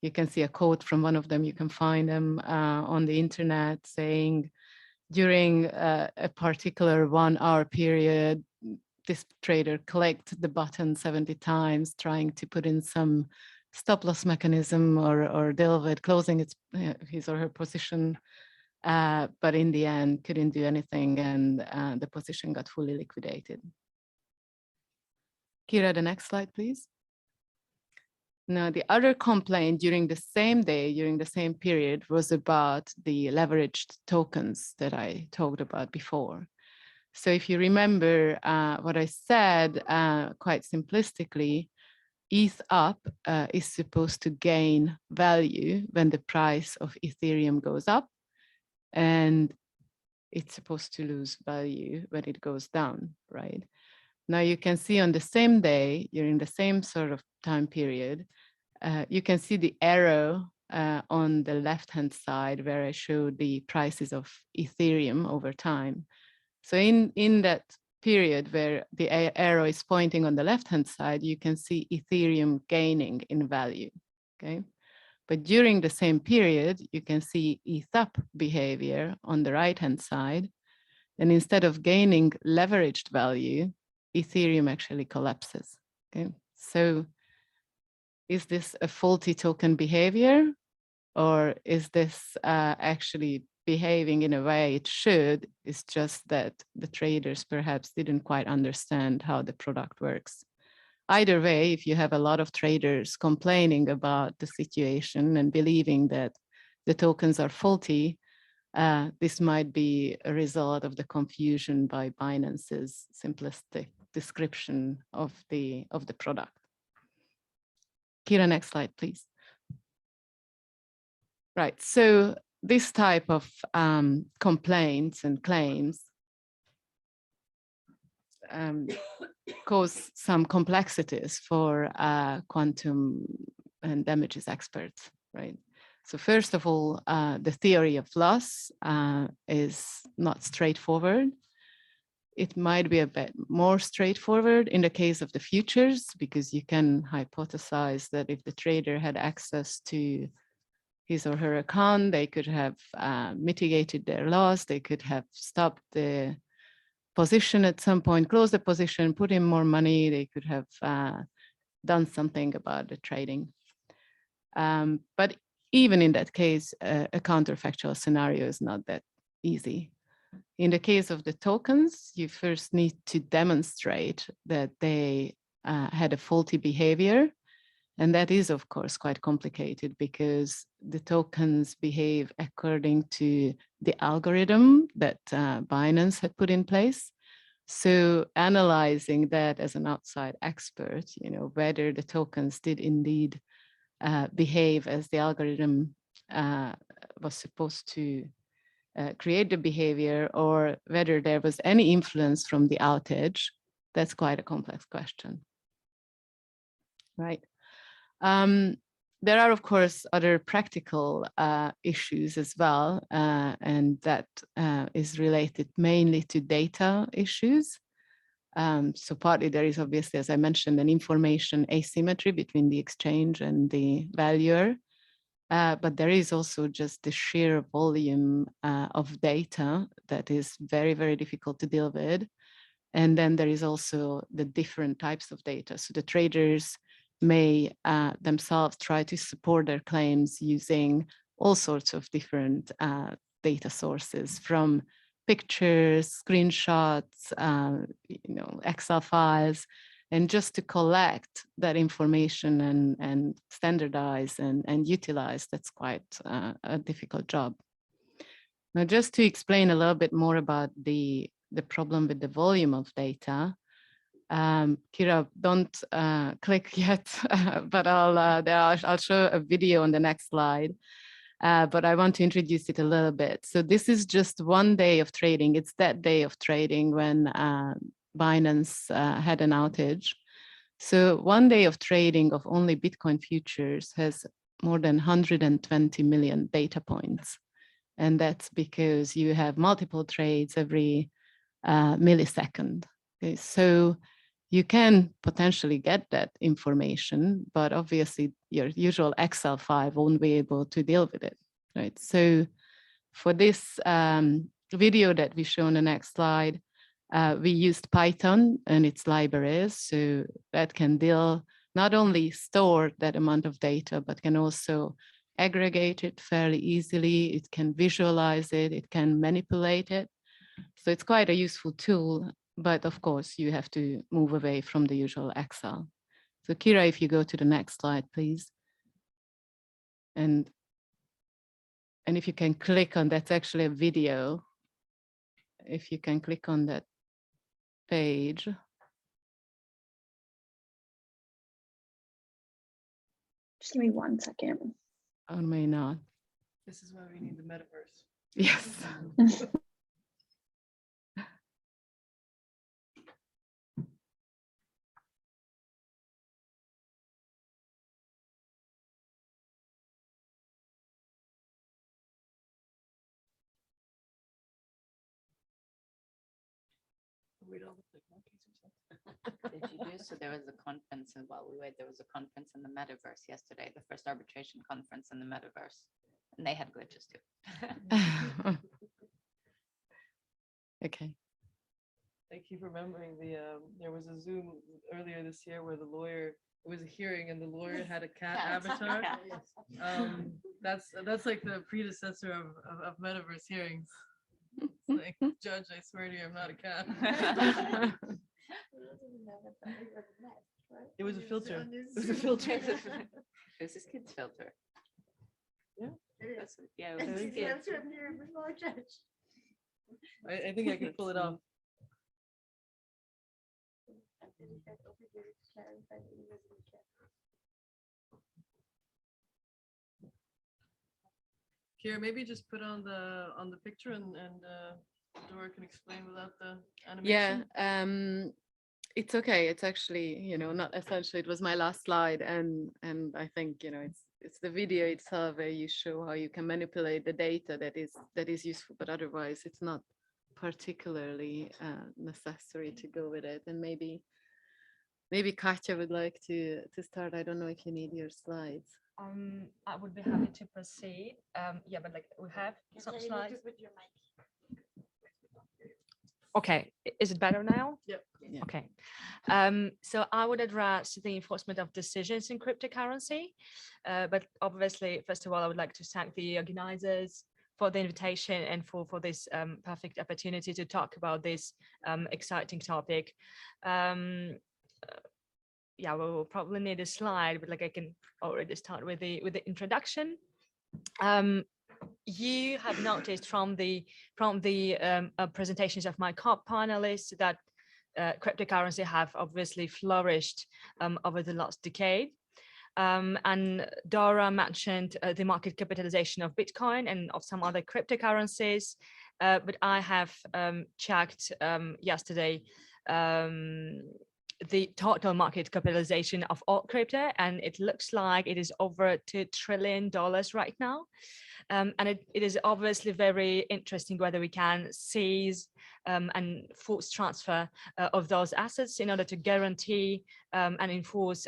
you can see a quote from one of them, you can find them on the internet, saying during a particular 1 hour period, this trader clicked the button 70 times trying to put in some stop loss mechanism or deal with closing his or her position. But in the end, couldn't do anything, and the position got fully liquidated. Kira, the next slide, please. Now, the other complaint during the same day, during the same period, was about the leveraged tokens that I talked about before. So if you remember what I said, quite simplistically, ETH up is supposed to gain value when the price of Ethereum goes up, and it's supposed to lose value when it goes down, right? Now you can see on the same day, during the same sort of time period, you can see the arrow on the left-hand side where I showed the prices of Ethereum over time. So in that period where the arrow is pointing on the left-hand side, you can see Ethereum gaining in value, okay? But during the same period, you can see ETH up behavior on the right-hand side. And instead of gaining leveraged value, Ethereum actually collapses, okay? So is this a faulty token behavior, or is this actually behaving in a way it should? It's just that the traders perhaps didn't quite understand how the product works. Either way, if you have a lot of traders complaining about the situation and believing that the tokens are faulty, this might be a result of the confusion by Binance's simplistic description of the product. Kira, next slide, please. Right, so this type of complaints and claims cause some complexities for quantum and damages experts, right? So first of all, the theory of loss is not straightforward. It might be a bit more straightforward in the case of the futures, because you can hypothesize that if the trader had access to his or her account, they could have mitigated their loss, they could have stopped the position at some point, closed the position, put in more money, they could have done something about the trading. But even in that case, a counterfactual scenario is not that easy. In the case of the tokens, you first need to demonstrate that they had a faulty behavior. And that is, of course, quite complicated because the tokens behave according to the algorithm that Binance had put in place. So analyzing that as an outside expert, you know, whether the tokens did indeed behave as the algorithm was supposed to create the behavior, or whether there was any influence from the outage, that's quite a complex question, right? There are, of course, other practical issues as well, and that is related mainly to data issues. So partly there is obviously, as I mentioned, an information asymmetry between the exchange and the valuer, but there is also just the sheer volume of data that is very, very difficult to deal with. And then there is also the different types of data. So the traders may themselves try to support their claims using all sorts of different data sources, from pictures, screenshots, you know, Excel files, and just to collect that information and standardize and utilize, that's quite a difficult job. Now, just to explain a little bit more about the problem with the volume of data, Kira, don't click yet, but I'll show a video on the next slide. But I want to introduce it a little bit. So this is just one day of trading. It's that day of trading when Binance had an outage. So one day of trading of only Bitcoin futures has more than 120 million data points. And that's because you have multiple trades every millisecond. Okay, so you can potentially get that information, but obviously your usual Excel file won't be able to deal with it, right? So for this video that we show on the next slide, we used Python and its libraries, so that can not only store that amount of data, but can also aggregate it fairly easily. It can visualize it, it can manipulate it. So it's quite a useful tool, but of course you have to move away from the usual Excel. So Kira, if you go to the next slide, please. And if you can click on, that's actually a video. If you can click on that page. Just give me 1 second. Or may not. This is why we need the metaverse. Yes. Read all the click monkeys or something. Did you do? So there was a conference, and while we wait, there was a conference in the metaverse yesterday, the first arbitration conference in the metaverse. And they had glitches too. Okay. I keep remembering there was a Zoom earlier this year where the lawyer, it was a hearing and the lawyer had a cat avatar. That's like the predecessor of metaverse hearings. It's like, Judge, I swear to you, I'm not a cat. It was a filter. It was a filter. It was his kid's filter. Yeah. That's, yeah, it was his kid's. I think I can pull it off. Kira, maybe just put on the picture and Dora can explain without the animation. Yeah, it's okay. It's actually, not essential. It was my last slide, and I think, it's the video itself where you show how you can manipulate the data that is useful, but otherwise it's not particularly necessary to go with it. And maybe Katja would like to start. I don't know if you need your slides. I would be happy to proceed. Yeah, but like we have some slides. Okay, is it better now? Yep. Yeah. Okay. So I would address the enforcement of decisions in cryptocurrency. But obviously, first of all, I would like to thank the organizers for the invitation and for this perfect opportunity to talk about this exciting topic. Yeah, we'll probably need a slide, but like I can already start with the introduction. You have noticed from the presentations of my co-panelists that cryptocurrency have obviously flourished over the last decade. And Dora mentioned the market capitalization of Bitcoin and of some other cryptocurrencies, but I have checked yesterday the total market capitalization of all crypto, and it looks like it is over $2 trillion right now. And it is obviously very interesting whether we can seize and force transfer of those assets in order to guarantee and enforce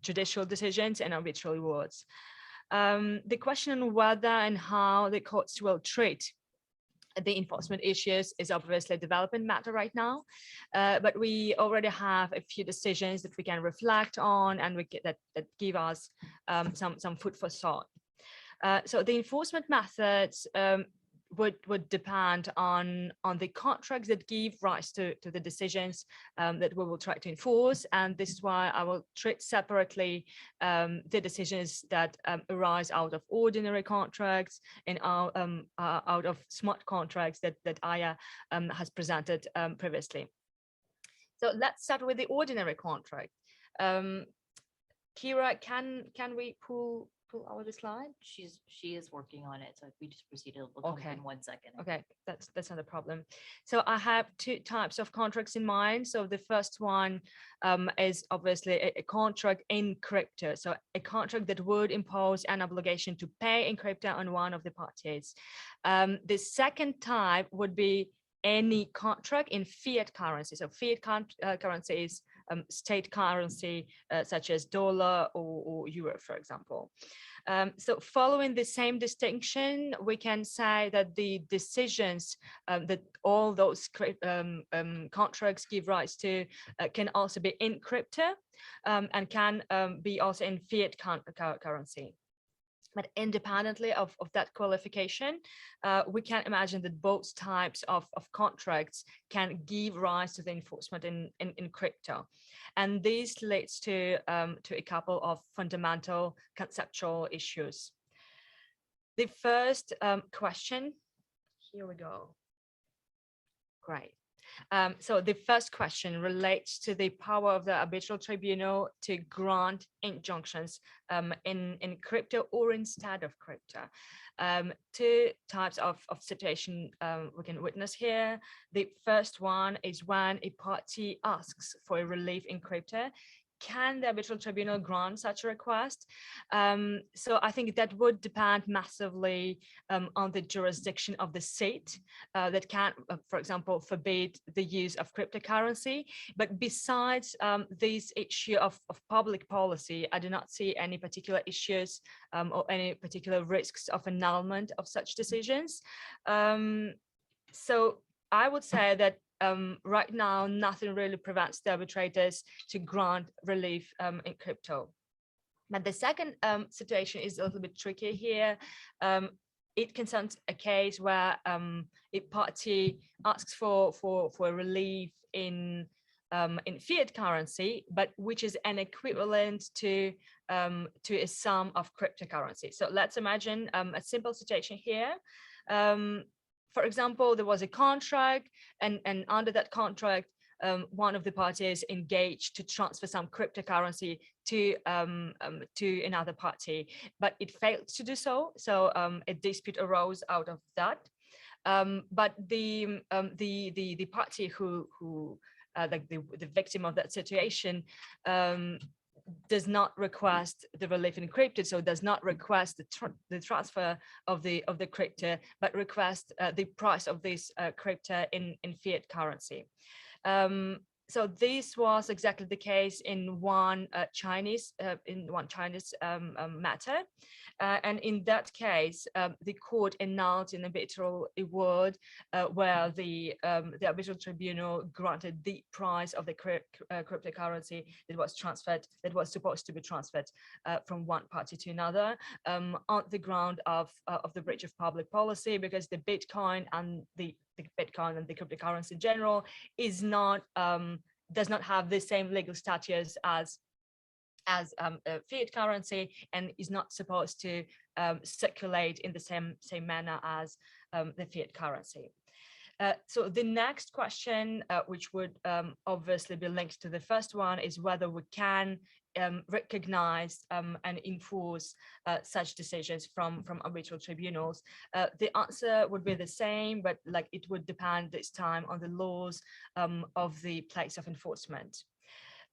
judicial decisions and arbitral awards. The question on whether and how the courts will treat the enforcement issues is obviously a development matter right now, but we already have a few decisions that we can reflect on and that give us some food for thought. So the enforcement methods would depend on the contracts that give rise to the decisions that we will try to enforce. And this is why I will treat separately the decisions that arise out of ordinary contracts and out of smart contracts that Aija has presented previously. So let's start with the ordinary contract. Kira, can we pull our slide? She is working on it, so if we just proceed, it'll come Okay. in 1 second. Okay, that's not a problem. So I have two types of contracts in mind. So the first one is obviously a contract in crypto. So a contract that would impose an obligation to pay in crypto on one of the parties. The second type would be any contract in fiat currency. So fiat currency is state currency such as dollar or euro, for example. So following the same distinction, we can say that the decisions that all those contracts give rise to can also be in crypto and can be also in fiat currency. But independently of that qualification, we can imagine that both types of contracts can give rise to the enforcement in crypto. And this leads to a couple of fundamental conceptual issues. The first question, here we go. Great. So the first question relates to the power of the arbitral tribunal to grant injunctions in crypto or instead of crypto. Two types of situation we can witness here. The first one is when a party asks for a relief in crypto. Can the arbitral tribunal grant such a request? So I think that would depend massively on the jurisdiction of the state that can, for example, forbid the use of cryptocurrency. But besides this issue of public policy, I do not see any particular issues or any particular risks of annulment of such decisions. So I would say that right now, nothing really prevents the arbitrators to grant relief in crypto. But the second situation is a little bit trickier here. It concerns a case where a party asks for a relief in fiat currency, but which is an equivalent to a sum of cryptocurrency. So let's imagine a simple situation here. For example, there was a contract, and under that contract, one of the parties engaged to transfer some cryptocurrency to another party, but it failed to do so. So a dispute arose out of that. But the party who like the victim of that situation does not request the relief encrypted, so does not request the transfer of the crypto, but request the price of this crypto in fiat currency. So this was exactly the case in one Chinese matter, and in that case, the court annulled an arbitral award where the arbitral tribunal granted the price of the cryptocurrency that was transferred, that was supposed to be transferred from one party to another, on the ground of the breach of public policy, because the Bitcoin and the cryptocurrency in general is not does not have the same legal status as fiat currency, and is not supposed to circulate in the same manner as the fiat currency. So the next question, which would obviously be linked to the first one, is whether we can recognize and enforce such decisions from arbitral tribunals. The answer would be the same, but like it would depend this time on the laws of the place of enforcement.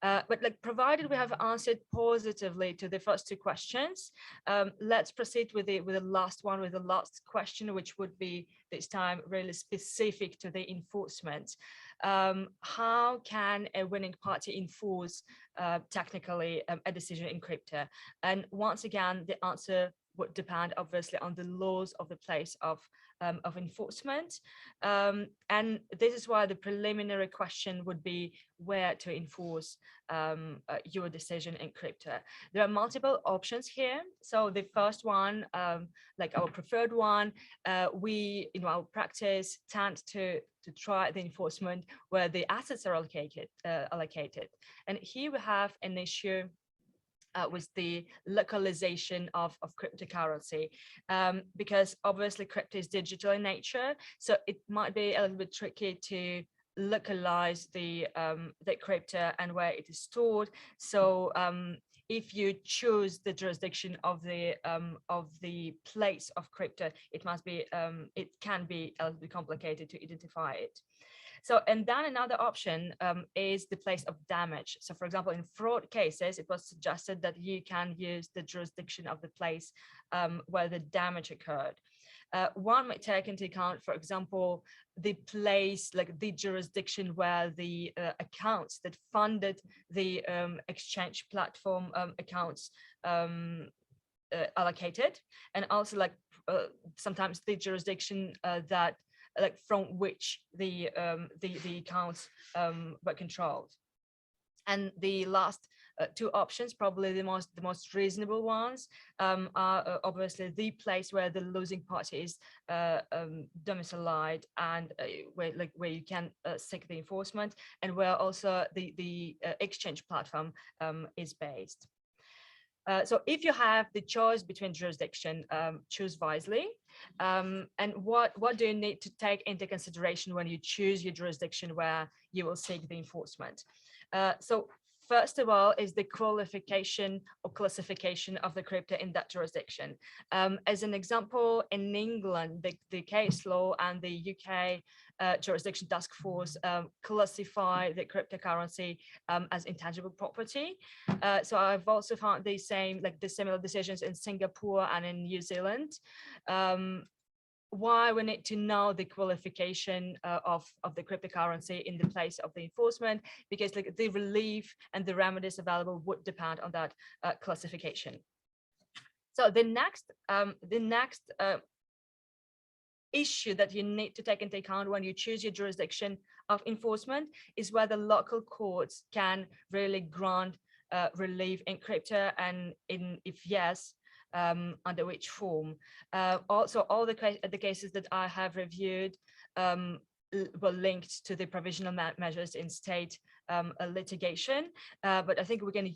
But like provided we have answered positively to the first two questions, let's proceed with the last one, with the last question, which would be this time really specific to the enforcement. How can a winning party enforce technically a decision in crypto? And once again, the answer would depend obviously on the laws of the place of enforcement. And this is why the preliminary question would be where to enforce your decision in crypto. There are multiple options here. So the first one, like our preferred one, we in our practice tend to try the enforcement where the assets are allocated. And here we have an issue with the localization of cryptocurrency, because obviously crypto is digital in nature, so it might be a little bit tricky to localize the crypto and where it is stored. So if you choose the jurisdiction of the place of crypto, it can be a little bit complicated to identify it. So, and then another option is the place of damage. So for example, in fraud cases, it was suggested that you can use the jurisdiction of the place where the damage occurred. One might take into account, for example, the place, like the jurisdiction where the accounts that funded the exchange platform accounts allocated, and also like sometimes the jurisdiction that like from which the accounts were controlled. And the last two options, probably the most reasonable ones, are obviously the place where the losing party is domiciled, and where you can seek the enforcement, and where also the exchange platform is based. So if you have the choice between jurisdiction, choose wisely. And what do you need to take into consideration when you choose your jurisdiction where you will seek the enforcement? So first of all is the qualification or classification of the crypto in that jurisdiction. As an example, in England, the case law and the UK jurisdiction task force classify the cryptocurrency as intangible property. So I've also found the similar decisions in Singapore and in New Zealand. Why we need to know the qualification of the cryptocurrency in the place of the enforcement, because like the relief and the remedies available would depend on that classification. So the next issue that you need to take into account when you choose your jurisdiction of enforcement is whether local courts can really grant relief in crypto, and if yes, under which form. Also, all the cases that I have reviewed were linked to the provisional measures in state litigation, but I think we can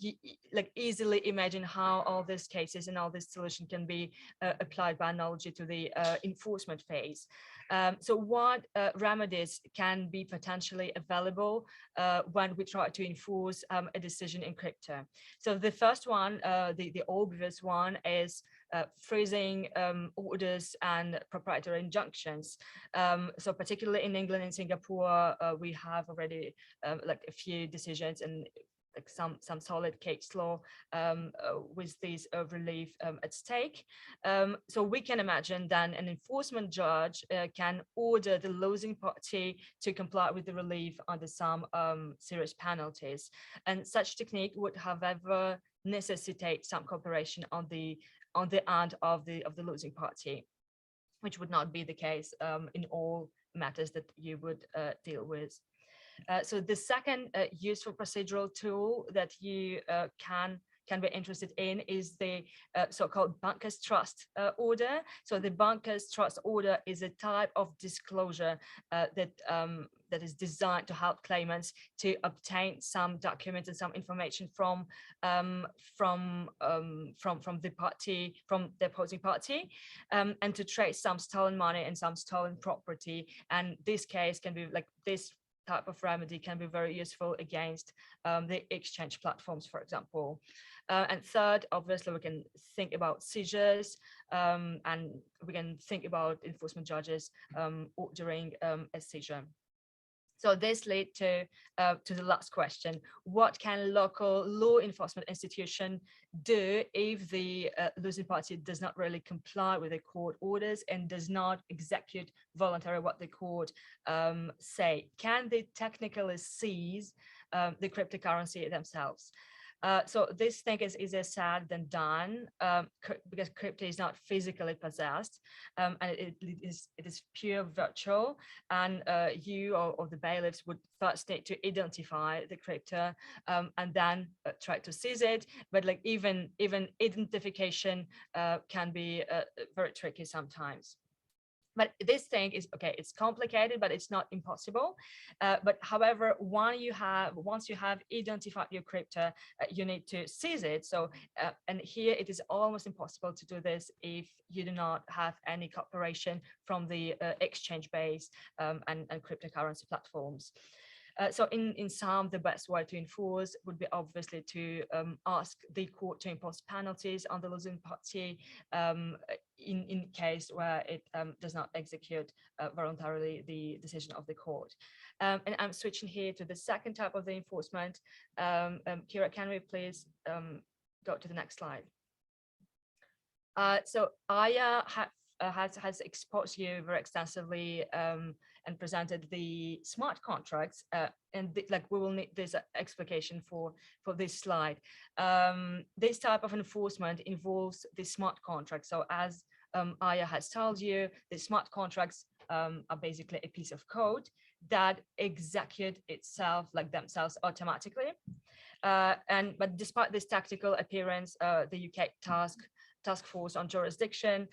easily imagine how all these cases and all this solution can be applied by analogy to the enforcement phase. So what remedies can be potentially available when we try to enforce a decision in crypto? So the first one, the obvious one, is freezing orders and proprietary injunctions. So particularly in England and Singapore, we have already like a few decisions and like some solid case law with these relief at stake. So we can imagine then an enforcement judge can order the losing party to comply with the relief under some serious penalties. And such technique would, however, necessitate some cooperation on the end of the losing party, which would not be the case in all matters that you would deal with. So the second useful procedural tool that you can be interested in is the so-called banker's trust order. So the banker's trust order is a type of disclosure that is designed to help claimants to obtain some documents and some information from the opposing party, and to trace some stolen money and some stolen property. And this case can be like this type of remedy can be very useful against the exchange platforms, for example. And third, obviously, we can think about seizures, and we can think about enforcement judges ordering a seizure. So this leads to the last question: what can local law enforcement institution do if the losing party does not really comply with the court orders and does not execute voluntarily what the court say? Can they technically seize the cryptocurrency themselves? So this thing is easier said than done, because crypto is not physically possessed, and it is pure virtual, and you or the bailiffs would first need to identify the crypto and then try to seize it. But like even identification can be very tricky sometimes. But this thing is, okay, it's complicated, but it's not impossible. But however, once you have identified your crypto, you need to seize it. So, and here it is almost impossible to do this if you do not have any cooperation from the exchange-based and cryptocurrency platforms. So in sum, the best way to enforce would be obviously to ask the court to impose penalties on the losing party in case where it does not execute voluntarily the decision of the court. And I'm switching here to the second type of the enforcement. Kira, can we please go to the next slide? So Aija has exposed you very extensively and presented the smart contracts, and we will need this explication for this slide. This type of enforcement involves the smart contract. So as Aija has told you, the smart contracts are basically a piece of code that execute itself themselves automatically. But despite this tactical appearance, the UK task force on jurisdiction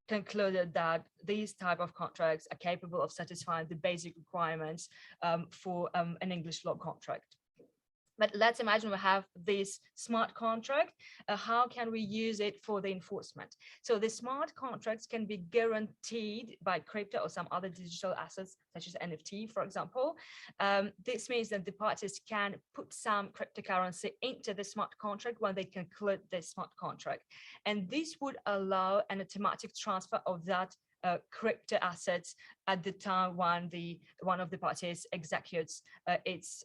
concluded that these type of contracts are capable of satisfying the basic requirements for an English law contract. But let's imagine we have this smart contract. How can we use it for the enforcement? So the smart contracts can be guaranteed by crypto or some other digital assets, such as NFT, for example. This means that the parties can put some cryptocurrency into the smart contract when they conclude the smart contract. And this would allow an automatic transfer of that crypto assets at the time when one of the parties executes its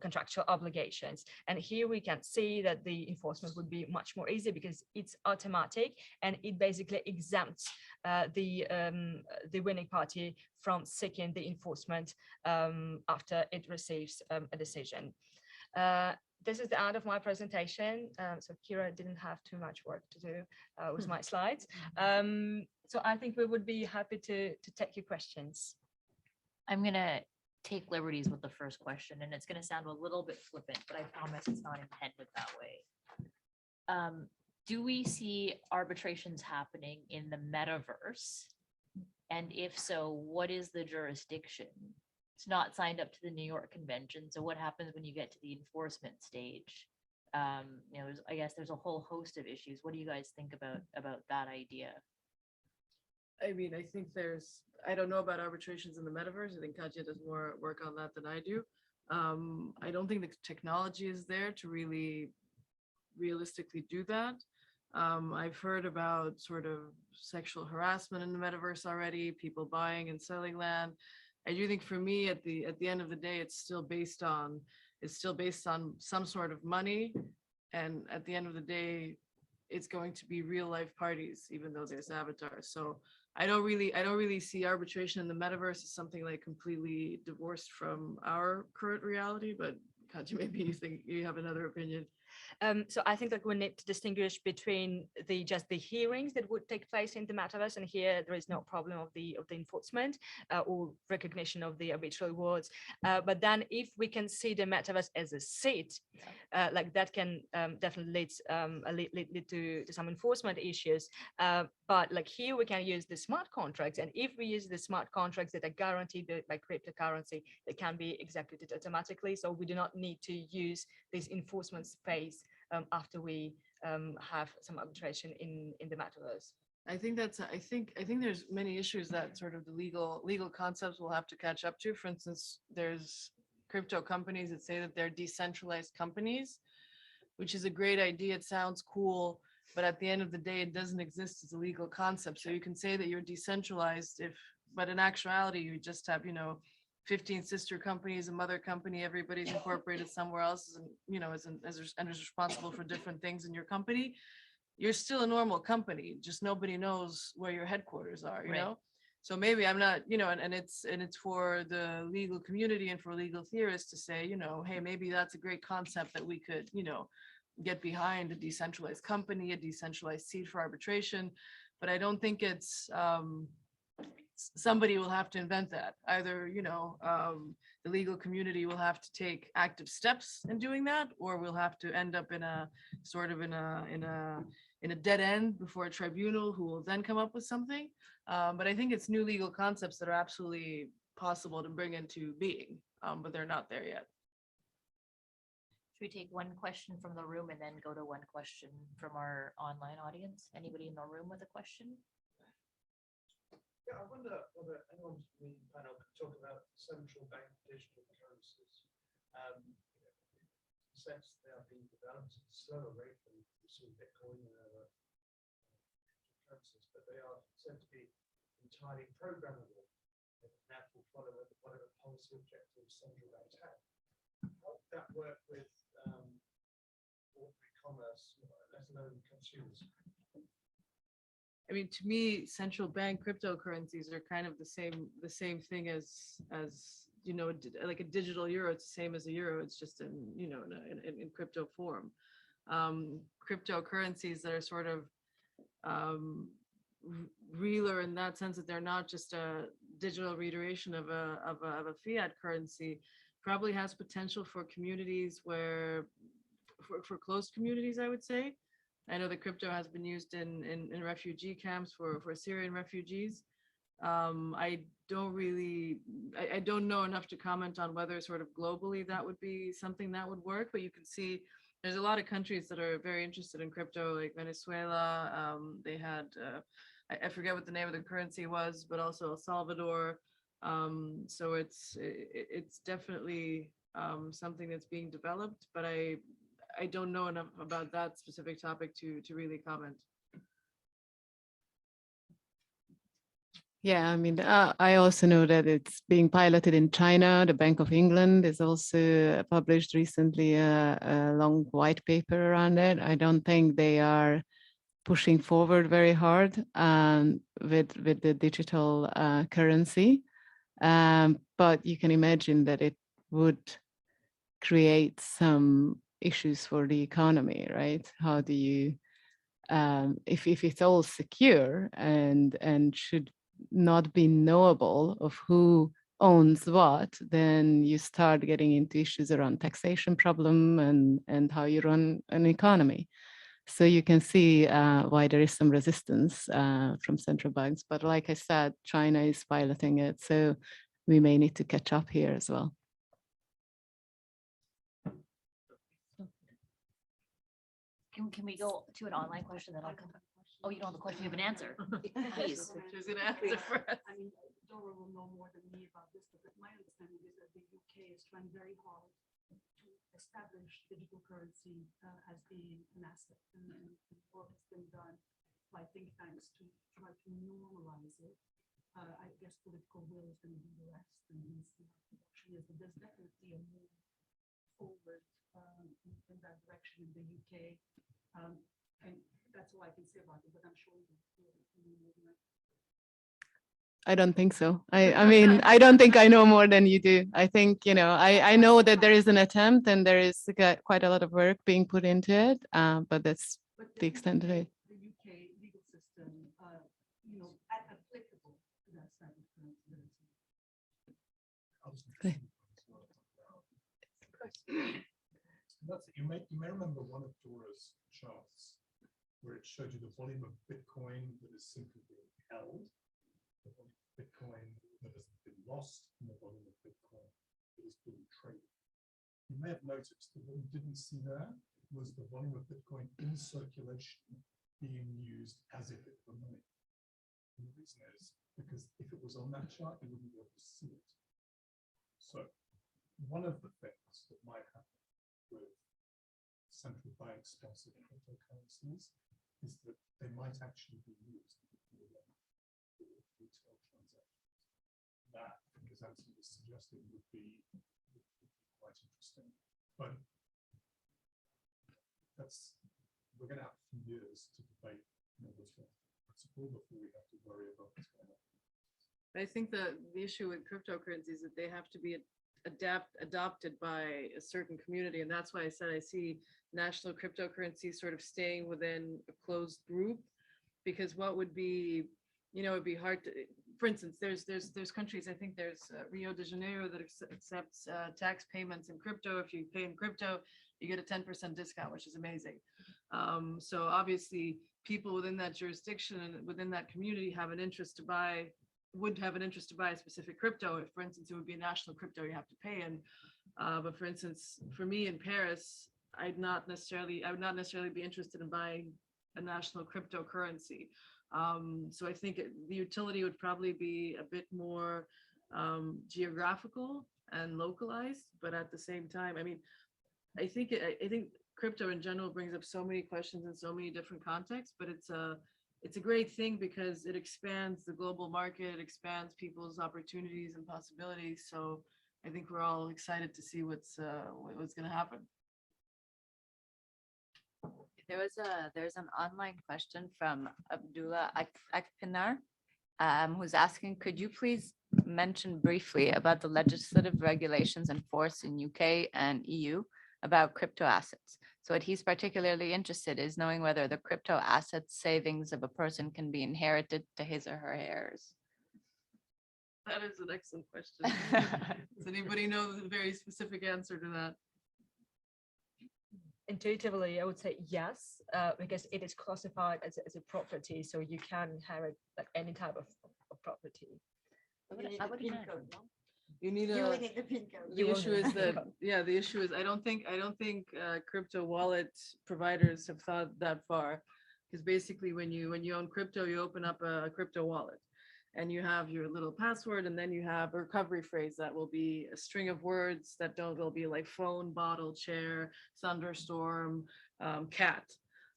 contractual obligations. And here we can see that the enforcement would be much more easy because it's automatic and it basically exempts the winning party from seeking the enforcement after it receives a decision. This is the end of my presentation. So Kira didn't have too much work to do with my slides. So I think we would be happy to take your questions. I'm gonna take liberties with the first question, and it's gonna sound a little bit flippant, but I promise it's not intended that way. Do we see arbitrations happening in the metaverse? And if so, what is the jurisdiction? It's not signed up to the New York Convention. So what happens when you get to the enforcement stage? You know, I guess there's a whole host of issues. What do you guys think about that idea? I mean, I think I don't know about arbitrations in the metaverse. I think Katja does more work on that than I do. I don't think the technology is there to really realistically do that. I've heard about sort of sexual harassment in the metaverse already, people buying and selling land. I do think for me, at the end of the day, it's still based on some sort of money. And at the end of the day, it's going to be real life parties, even though there's avatars. So I don't really see arbitration in the metaverse as something like completely divorced from our current reality, but Katja, maybe you think you have another opinion. So I think that we need to distinguish between just the hearings that would take place in the metaverse, and here there is no problem of the enforcement or recognition of the arbitral awards. But then if we can see the metaverse as a seat, like that can definitely lead to some enforcement issues. But like here we can use the smart contracts, and if we use the smart contracts that are guaranteed by cryptocurrency, they can be executed automatically. So we do not need to use this enforcement space after we have some arbitration in the metaverse. I think there's many issues that sort of the legal concepts will have to catch up to. For instance, there's crypto companies that say that they're decentralized companies, which is a great idea. It sounds cool, but at the end of the day, it doesn't exist as a legal concept. So you can say that you're decentralized but in actuality, you just have, 15 sister companies, a mother company, everybody's incorporated somewhere else and, is responsible for different things in your company. You're still a normal company, just nobody knows where your headquarters are, you know? So maybe I'm not, and it's for the legal community and for legal theorists to say, hey, maybe that's a great concept that we could, get behind, a decentralized company, a decentralized seat for arbitration. But I don't think it's, somebody will have to invent that. Either, the legal community will have to take active steps in doing that, or we'll have to end up in a sort of in a dead end before a tribunal who will then come up with something. But I think it's new legal concepts that are absolutely possible to bring into being, but they're not there yet. Should we take one question from the room and then go to one question from our online audience? Anybody in the room with a question? Yeah, I wonder whether anyone from the panel could talk about central bank digital currencies. Since they are being developed at a slower rate than we see Bitcoin and other currencies, but they are said to be entirely programmable and therefore follow whatever policy objectives central banks have. How would that work with ordinary commerce, let alone consumers? I mean, to me, central bank cryptocurrencies are kind of the same thing as like a digital euro. It's the same as a euro. It's just in crypto form. Cryptocurrencies that are sort of realer in that sense that they're not just a digital reiteration of a fiat currency, probably has potential for communities for closed communities, I would say. I know that crypto has been used in refugee camps for Syrian refugees. I don't really, I don't know enough to comment on whether sort of globally that would be something that would work, but you can see there's a lot of countries that are very interested in crypto, like Venezuela. They had, I forget what the name of the currency was, but also El Salvador. So it's definitely something that's being developed, but I don't know enough about that specific topic to really comment. Yeah, I mean, I also know that it's being piloted in China. The Bank of England has also published recently a long white paper around it. I don't think they are pushing forward very hard with the digital currency. But you can imagine that it would create some issues for the economy, right? How do you, if it's all secure and should not be knowable of who owns what, then you start getting into issues around taxation problem and how you run an economy. So you can see why there is some resistance from central banks. But like I said, China is piloting it, so we may need to catch up here as well. Can we go to an online question that I'll come? Oh, you don't have a question, you have an answer. Please. Who's gonna answer for us? I mean, Dora will know more than me about this, but my understanding is that the UK is trying very hard to establish digital currency as being an asset. And work has been done by think tanks to try to normalize it. I guess political will is going to do the rest, and we'll see how production is. But there's definitely a move forward in that direction in the UK. And that's all I can say about it, but I'm sure I don't think so. I mean, I don't think I know more than you do. I think, you know, I know that there is an attempt and there is quite a lot of work being put into it, but that's the extent of it. The UK legal system, you know, applicable to that type of currency. Okay. That's it. You may remember one of Dora's charts where it showed you the volume of Bitcoin that is simply being held, the volume of Bitcoin that has been lost, and the volume of Bitcoin that is being traded. You may have noticed that what you didn't see there was the volume of Bitcoin in circulation being used as if it were money. And the reason is because if it was on that chart, you wouldn't be able to see it. So one of the things that might happen with central bank sponsored cryptocurrencies is that they might actually be used for retail transactions. That, I think, as Anthony was suggesting, would be quite interesting. But we're going to have a few years to debate what's going to be principle before we have to worry about what's going on. I think the issue with cryptocurrencies is that they have to be adopted by a certain community, and that's why I said I see national cryptocurrencies sort of staying within a closed group, because what would be, you know, it'd be hard to, for instance, there's countries, I think there's Rio de Janeiro that accepts tax payments in crypto. If you pay in crypto, you get a 10% discount, which is amazing. So obviously people within that jurisdiction and within that community have an interest to buy, would have an interest to buy a specific crypto. If, for instance, it would be a national crypto you have to pay in. But for instance, for me in Paris, I would not necessarily be interested in buying a national cryptocurrency. So I think the utility would probably be a bit more geographical and localized, but at the same time, I mean, I think crypto in general brings up so many questions in so many different contexts, but it's a great thing because it expands the global market, it expands people's opportunities and possibilities. So I think we're all excited to see what's going to happen. There's an online question from Abdullah Akpinar, who's asking, could you please mention briefly about the legislative regulations in force in UK and EU about crypto assets? So what he's particularly interested is knowing whether the crypto asset savings of a person can be inherited to his or her heirs. That is an excellent question. Does anybody know the very specific answer to that? Intuitively, I would say yes, because it is classified as a property, so you can inherit like any type of property. You need I the would PIN imagine. code, no? You need You a, will need the PIN code. the issue is that, yeah, the issue is, I don't think crypto wallet providers have thought that far. Because basically when you own crypto, you open up a crypto wallet and you have your little password, and then you have a recovery phrase that will be a string of words that will be like phone, bottle, chair, thunderstorm, cat.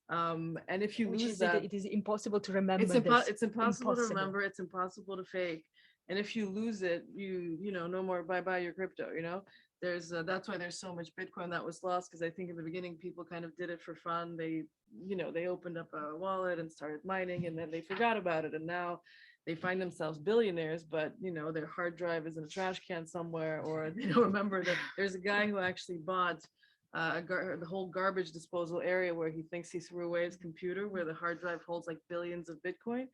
And if you Which lose is that, it is impossible to remember. it's impossible to remember, it's impossible to fake. And if you lose it, you know, no more bye your crypto, you know. There's that's why there's so much Bitcoin that was lost, because I think in the beginning people kind of did it for fun. They, you know, they opened up a wallet and started mining, and then they forgot about it, and now they find themselves billionaires, but you know, their hard drive is in a trash can somewhere, or they don't remember that there's a guy who actually bought the whole garbage disposal area where he thinks he threw away his computer, where the hard drive holds like billions of Bitcoin.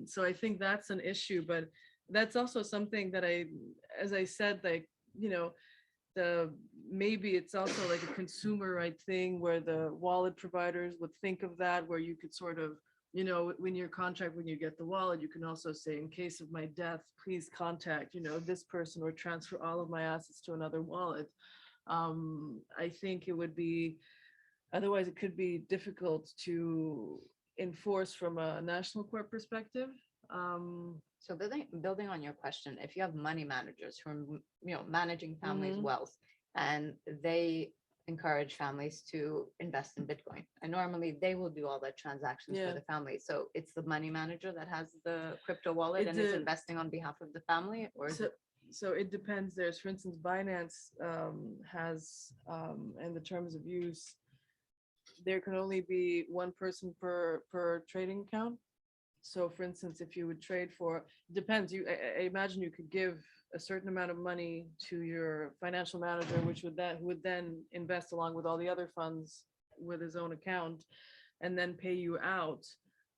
So I think that's an issue, but that's also something that as I said, like, you know, maybe it's also like a consumer right thing where the wallet providers would think of that, where you could sort of, you know, when your contract, when you get the wallet, you can also say, in case of my death, please contact, you know, this person, or transfer all of my assets to another wallet. I think it would be, otherwise it could be difficult to enforce from a national court perspective. So building on your question, if you have money managers who are, you know, managing families' Mhm. wealth, and they encourage families to invest in Bitcoin, and normally they will do all the transactions Yeah. for the family. So it's the money manager that has the crypto wallet It and is did- investing on behalf of the family, or is So, it? so it depends. There's, for instance, Binance has, and the terms of use, there can only be one person per trading account. So for instance, if you would trade for, depends, I imagine you could give a certain amount of money to your financial manager, which would then invest along with all the other funds with his own account, and then pay you out.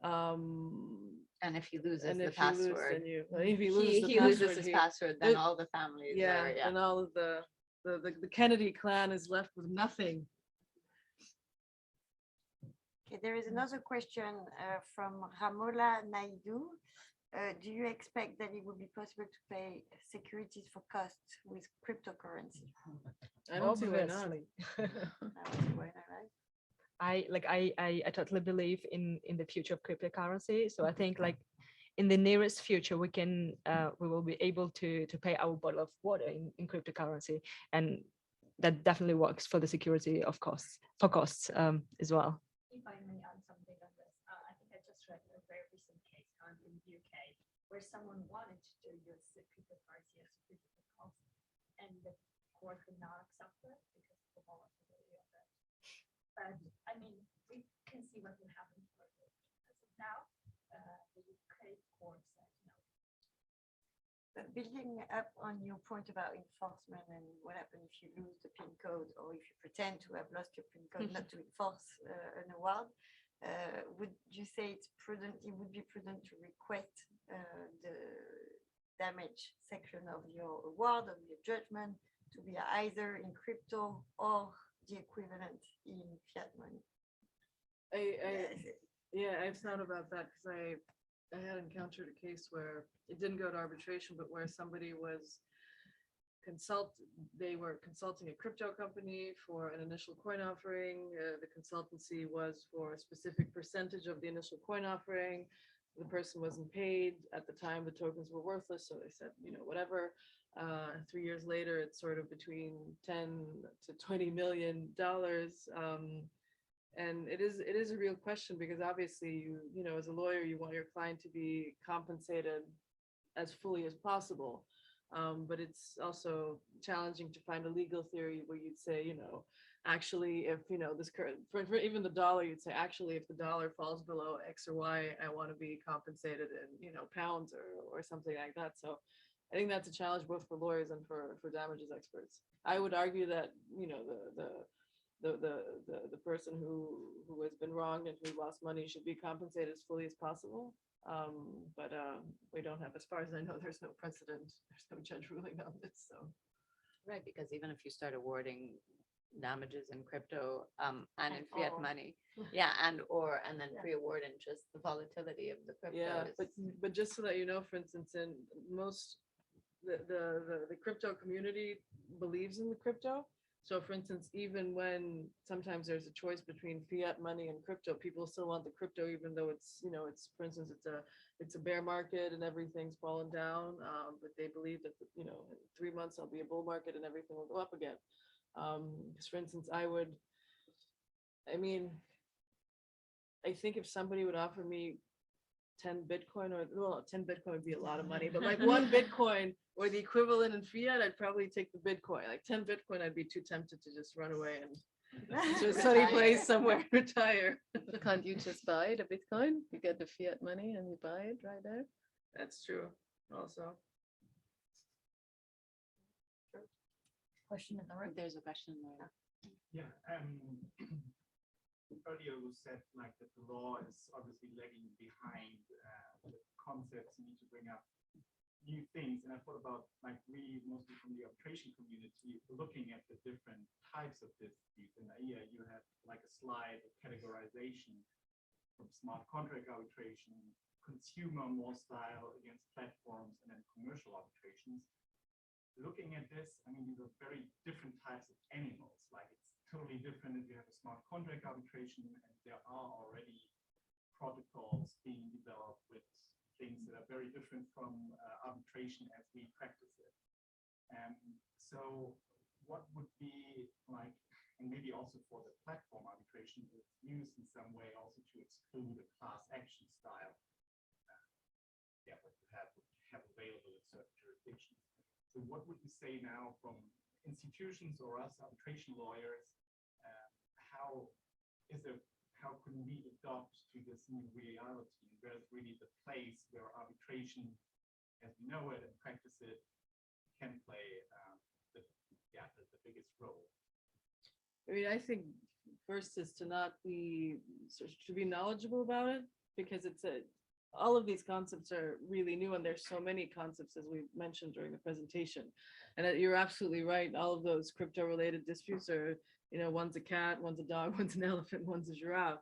And if he loses And the if you lose, password, then if he loses the he loses password, his he- password, then the- all the families yeah, are, and all of the Kennedy clan is left with nothing. Okay, there is another question from Ramola Naidu. Do you expect that it would be possible to pay securities for costs with cryptocurrency? I don't see why not. Obviously. Why not, right? I totally believe in the future of cryptocurrency. So I think like in the nearest future we will be able to pay our bottle of water in cryptocurrency, and that definitely works for the security of costs as well. If I may add something on this, I think I just read a very recent case in the UK where someone wanted to use the cryptocurrency as a physical cost, and the court would not accept it because of the volatility of it. But I mean, we can see what will happen further. As of now, the UK court said no. But building up on your point about enforcement and what happens if you lose the PIN code, or if you pretend to have lost your PIN code, not to enforce an award, would you say it's prudent? It would be prudent to request the damage section of your award, of your judgment, to be either in crypto or the equivalent in fiat money. Yeah, I've thought about that, because I had encountered a case where it didn't go to arbitration, but where somebody was they were consulting a crypto company for an initial coin offering. The consultancy was for a specific percentage of the initial coin offering. The person wasn't paid at the time. The tokens were worthless, so they said, you know, whatever. 3 years later, it's sort of between 10 to 20 million dollars. And it is a real question, because obviously you know, as a lawyer, you want your client to be compensated as fully as possible. But it's also challenging to find a legal theory where you'd say, you know, actually, if, you know, this current, for even the dollar, you'd say, actually, if the dollar falls below X or Y, I want to be compensated in, you know, pounds or something like that. So I think that's a challenge both for lawyers and for damages experts. I would argue that, you know, the person who has been wronged and who lost money should be compensated as fully as possible. But we don't have, as far as I know, there's no precedent. There's no judge ruling on this. So Right, because even if you start awarding damages in crypto and in And fiat or. money. Yeah, and then pre-award interest, the volatility of the crypto Yeah, is. but just so that you know, for instance, in most, the crypto community believes in the crypto. So for instance, even when sometimes there's a choice between fiat money and crypto, people still want the crypto, even though it's, it's, for instance, it's a bear market and everything's fallen down. But they believe that, in 3 months there'll be a bull market and everything will go up again. Because for instance, I think if somebody would offer me 10 Bitcoin, or well, 10 Bitcoin would be a lot of money, but like 1 Bitcoin or the equivalent in fiat, I'd probably take the Bitcoin. Like 10 Bitcoin, I'd be too tempted to just run away and to a sunny place somewhere, retire. Can't you just buy the Bitcoin? You get the fiat money and you buy it right there. That's true also. Question in the room. There's a question there. Yeah, earlier you said like that the law is obviously lagging behind the concepts. You need to bring up new things, and I thought about like we mostly from the arbitration community looking at the different types of disputes. And Aija, you have like a slide of categorization from smart contract arbitration, consumer more style against platforms, and then commercial arbitrations. Looking at this, I mean, these are very different types of animals. Like it's totally different if you have a smart contract arbitration, and there are already protocols being developed with things that are very different from arbitration as we practice it. So what would be like, and maybe also for the platform arbitration, it's used in some way also to exclude a class action style. What you have available in certain jurisdictions. So what would you say now from institutions or us arbitration lawyers? How can we adopt to this new reality? Where's really the place where arbitration, as we know it and practice it, can play the biggest role? I mean, I think first is to be knowledgeable about it, because all of these concepts are really new, and there's so many concepts, as we mentioned during the presentation. And you're absolutely right. All of those crypto related disputes are, one's a cat, one's a dog, one's an elephant, one's a giraffe.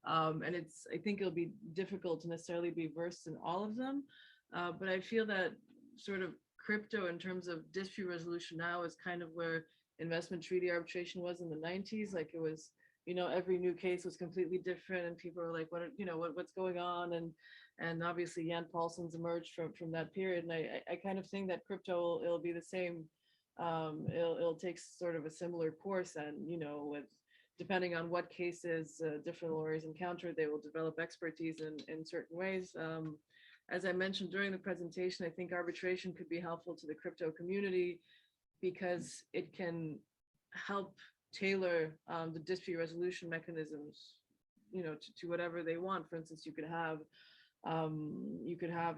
And I think it'll be difficult to necessarily be versed in all of them. But I feel that sort of crypto in terms of dispute resolution now is kind of where investment treaty arbitration was in the 90s. Like it was, every new case was completely different, and people were like, what's going on? And obviously Jan Paulson's emerged from that period. And I kind of think that crypto, it'll be the same. It'll take sort of a similar course, and depending on what cases different lawyers encounter, they will develop expertise in certain ways. As I mentioned during the presentation, I think arbitration could be helpful to the crypto community because it can help tailor the dispute resolution mechanisms, to whatever they want. For instance, you could have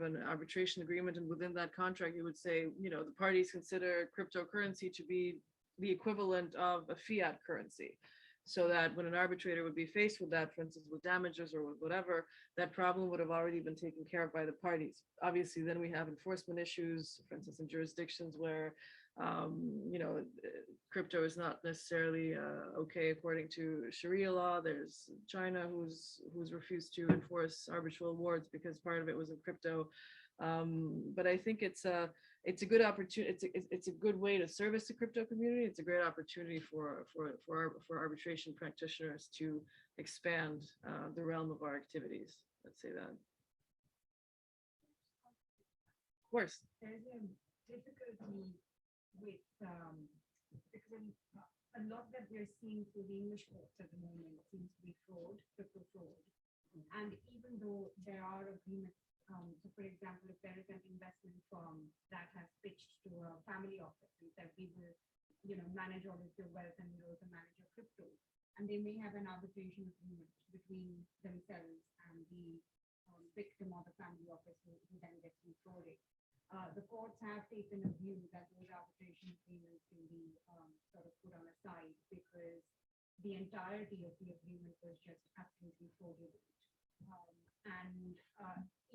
an arbitration agreement, and within that contract, you would say, the parties consider cryptocurrency to be the equivalent of a fiat currency. So that when an arbitrator would be faced with that, for instance, with damages or with whatever, that problem would have already been taken care of by the parties. Obviously, then we have enforcement issues, for instance, in jurisdictions where, crypto is not necessarily okay according to Sharia law. There's China who's refused to enforce arbitral awards because part of it was in crypto. But I think it's a good opportunity. It's a good way to service the crypto community. It's a great opportunity for arbitration practitioners to expand the realm of our activities. Let's say that. Of course. There's a difficulty with because a lot that we're seeing through the English courts at the moment seems to be fraud, crypto fraud. And even though there are agreements, so for example, if there is an investment firm that has pitched to a family office and said we will, manage all of your wealth and we'll also manage your crypto, and they may have an arbitration agreement between themselves and the victim or the family office who then gets defrauded. The courts have taken a view that those arbitration agreements can be sort of put on a side because the entirety of the agreement was just absolutely fraudulent.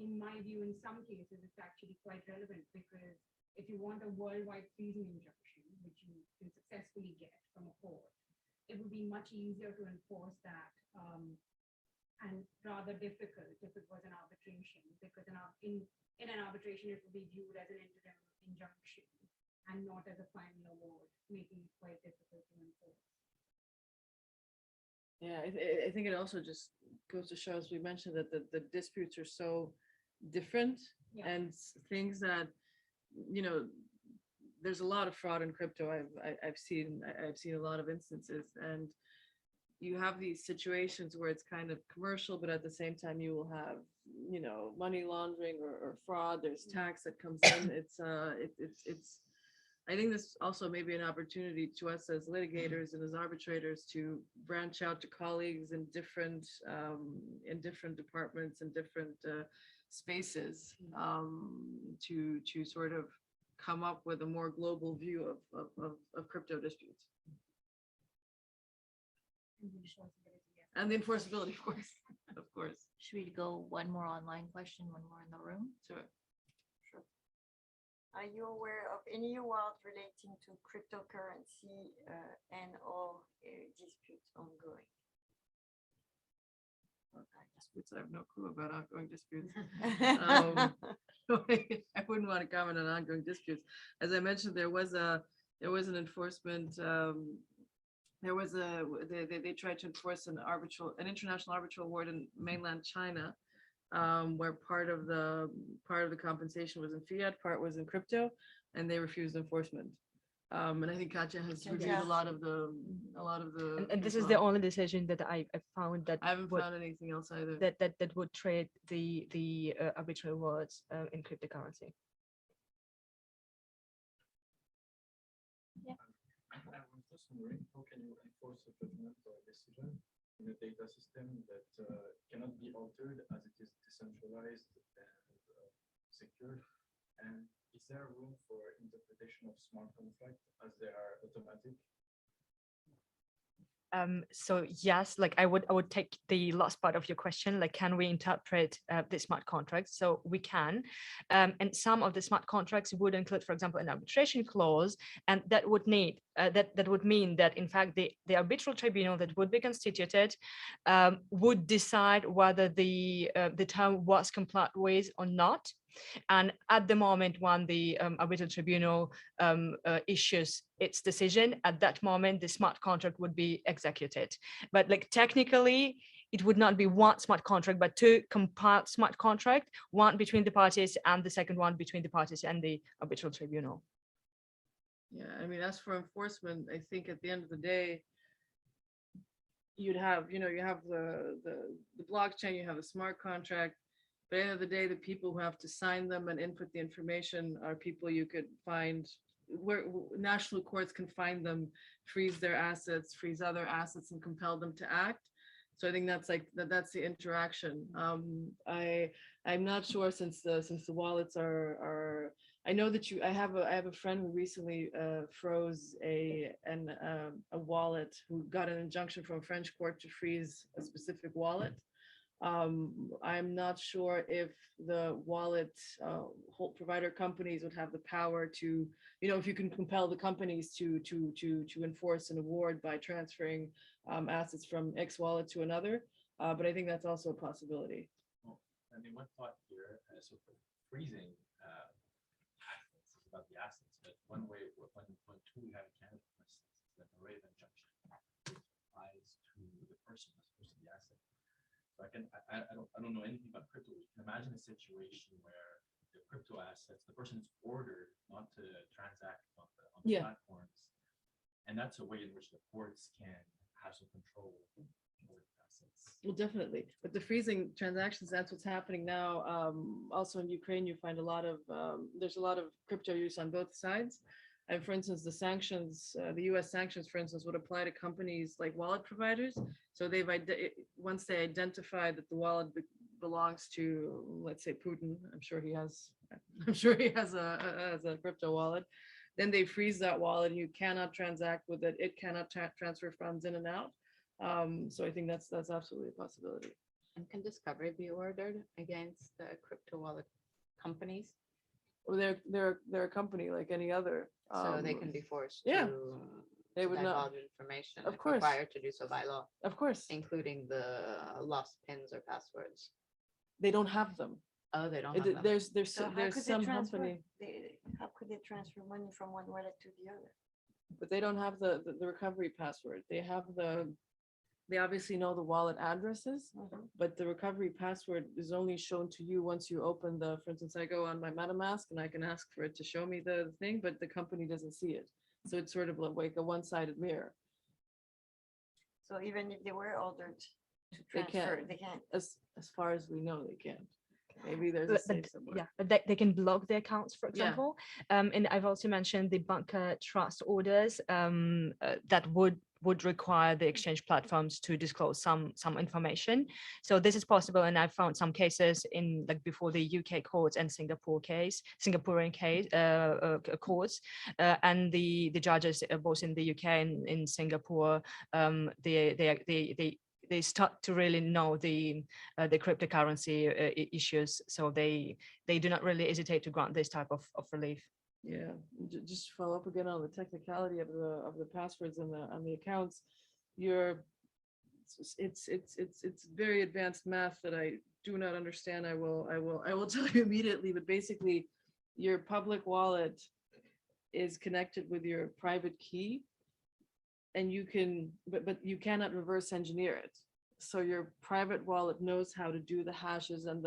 In my view, in some cases, it's actually quite relevant because if you want a worldwide freezing injunction, which you can successfully get from a court, it would be much easier to enforce that, and rather difficult if it was an arbitration, because in an arbitration, it would be viewed as an interim injunction and not as a final award, making it quite difficult to enforce. Yeah, I think it also just goes to show, as we mentioned, that the disputes are so different Yeah. and things that, you know, there's a lot of fraud in crypto. I've seen a lot of instances, and you have these situations where it's kind of commercial, but at the same time you will have, you know, money laundering or fraud. There's tax that comes in. It's I think this also may be an opportunity to us as litigators and as arbitrators to branch out to colleagues in different departments and different spaces, to sort of come up with a more global view of crypto disputes. And the enforceability, of course, of course. Should we go one more online question, one more in the room? Sure. Are you aware of any award relating to cryptocurrency and or disputes ongoing? Disputes, I have no clue about ongoing disputes. I wouldn't want to comment on ongoing disputes. As I mentioned, there was an enforcement. They tried to enforce an international arbitral award in mainland China, where part of the compensation was in fiat, part was in crypto, and they refused enforcement. And I think Katja has reviewed a lot of the. And this is the only decision that I found that I haven't found anything else either. That would trade the arbitral awards in cryptocurrency. Yeah. I was just wondering, how can you enforce a judgment or a decision in a data system that cannot be altered as it is decentralized and secure? And is there room for interpretation of smart contracts as they are automatic? So yes, like I would take the last part of your question, like can we interpret the smart contracts? So we can, and some of the smart contracts would include, for example, an arbitration clause, and that would need that would mean that in fact the arbitral tribunal that would be constituted would decide whether the term was complied with or not. And at the moment when the arbitral tribunal issues its decision, at that moment the smart contract would be executed. But like technically, it would not be one smart contract, but two compiled smart contract, one between the parties and the second one between the parties and the arbitral tribunal. Yeah, I mean, as for enforcement, I think at the end of the day, you'd have, you have the blockchain, you have a smart contract. But at the end of the day, the people who have to sign them and input the information are people you could find, where national courts can find them, freeze their assets, freeze other assets, and compel them to act. So I think that's that's the interaction. I'm not sure, since the wallets are. I know that I have a friend who recently froze a wallet, who got an injunction from a French court to freeze a specific wallet. I'm not sure if the wallet provider companies would have the power to, if you can compel the companies to enforce an award by transferring assets from X wallet to another. But I think that's also a possibility. Well, I mean, one thought here, so for freezing assets is about the assets, but one tool we have in Canada, for instance, is an array of injunction applies to the person as opposed to the asset. So I don't know anything about crypto. You can imagine a situation where the crypto assets, the person is ordered not to transact on the platforms, and that's a way in which the courts can have some control over the assets. Well, definitely. But the freezing transactions, that's what's happening now. Also in Ukraine, you find there's a lot of crypto use on both sides. And for instance, the sanctions, the US sanctions, for instance, would apply to companies like wallet providers. So once they identify that the wallet belongs to, let's say, Putin, I'm sure he has a crypto wallet, then they freeze that wallet. You cannot transact with it. It cannot transfer funds in and out. So I think that's absolutely a possibility. And can discovery be ordered against the crypto wallet companies? Well, they're a company like any other. So they can be forced Yeah. to They to would know. divulge information. Of if course. Required to do so by law, Of course, including the lost pins or passwords. they don't have them. Oh, they don't It- have them. There's So how there's could they some transfer? company, How could they transfer money from one wallet to the other? but they don't have the recovery password. They obviously know the wallet addresses, but the recovery password is only shown to you once you open for instance, I go on my MetaMask and I can ask for it to show me the thing, but the company doesn't see it. So it's sort of like a one-sided mirror. So even if they were ordered to They transfer, can't. they can't. As far as we know, they can't. Maybe there's a But- safe but, somewhere. yeah, but they can block the accounts, for Yeah. example. And I've also mentioned the bunker trust orders that would require the exchange platforms to disclose some information. So this is possible, and I've found some cases in like before the UK courts and Singaporean case courts, and the judges both in the UK and in Singapore, they start to really know the cryptocurrency issues, so they do not really hesitate to grant this type of relief. Yeah, just to follow up again on the technicality of the passwords and the accounts. It's very advanced math that I do not understand. I will tell you immediately, but basically your public wallet is connected with your private key, and you can, but you cannot reverse engineer it. So your private wallet knows how to do the hashes and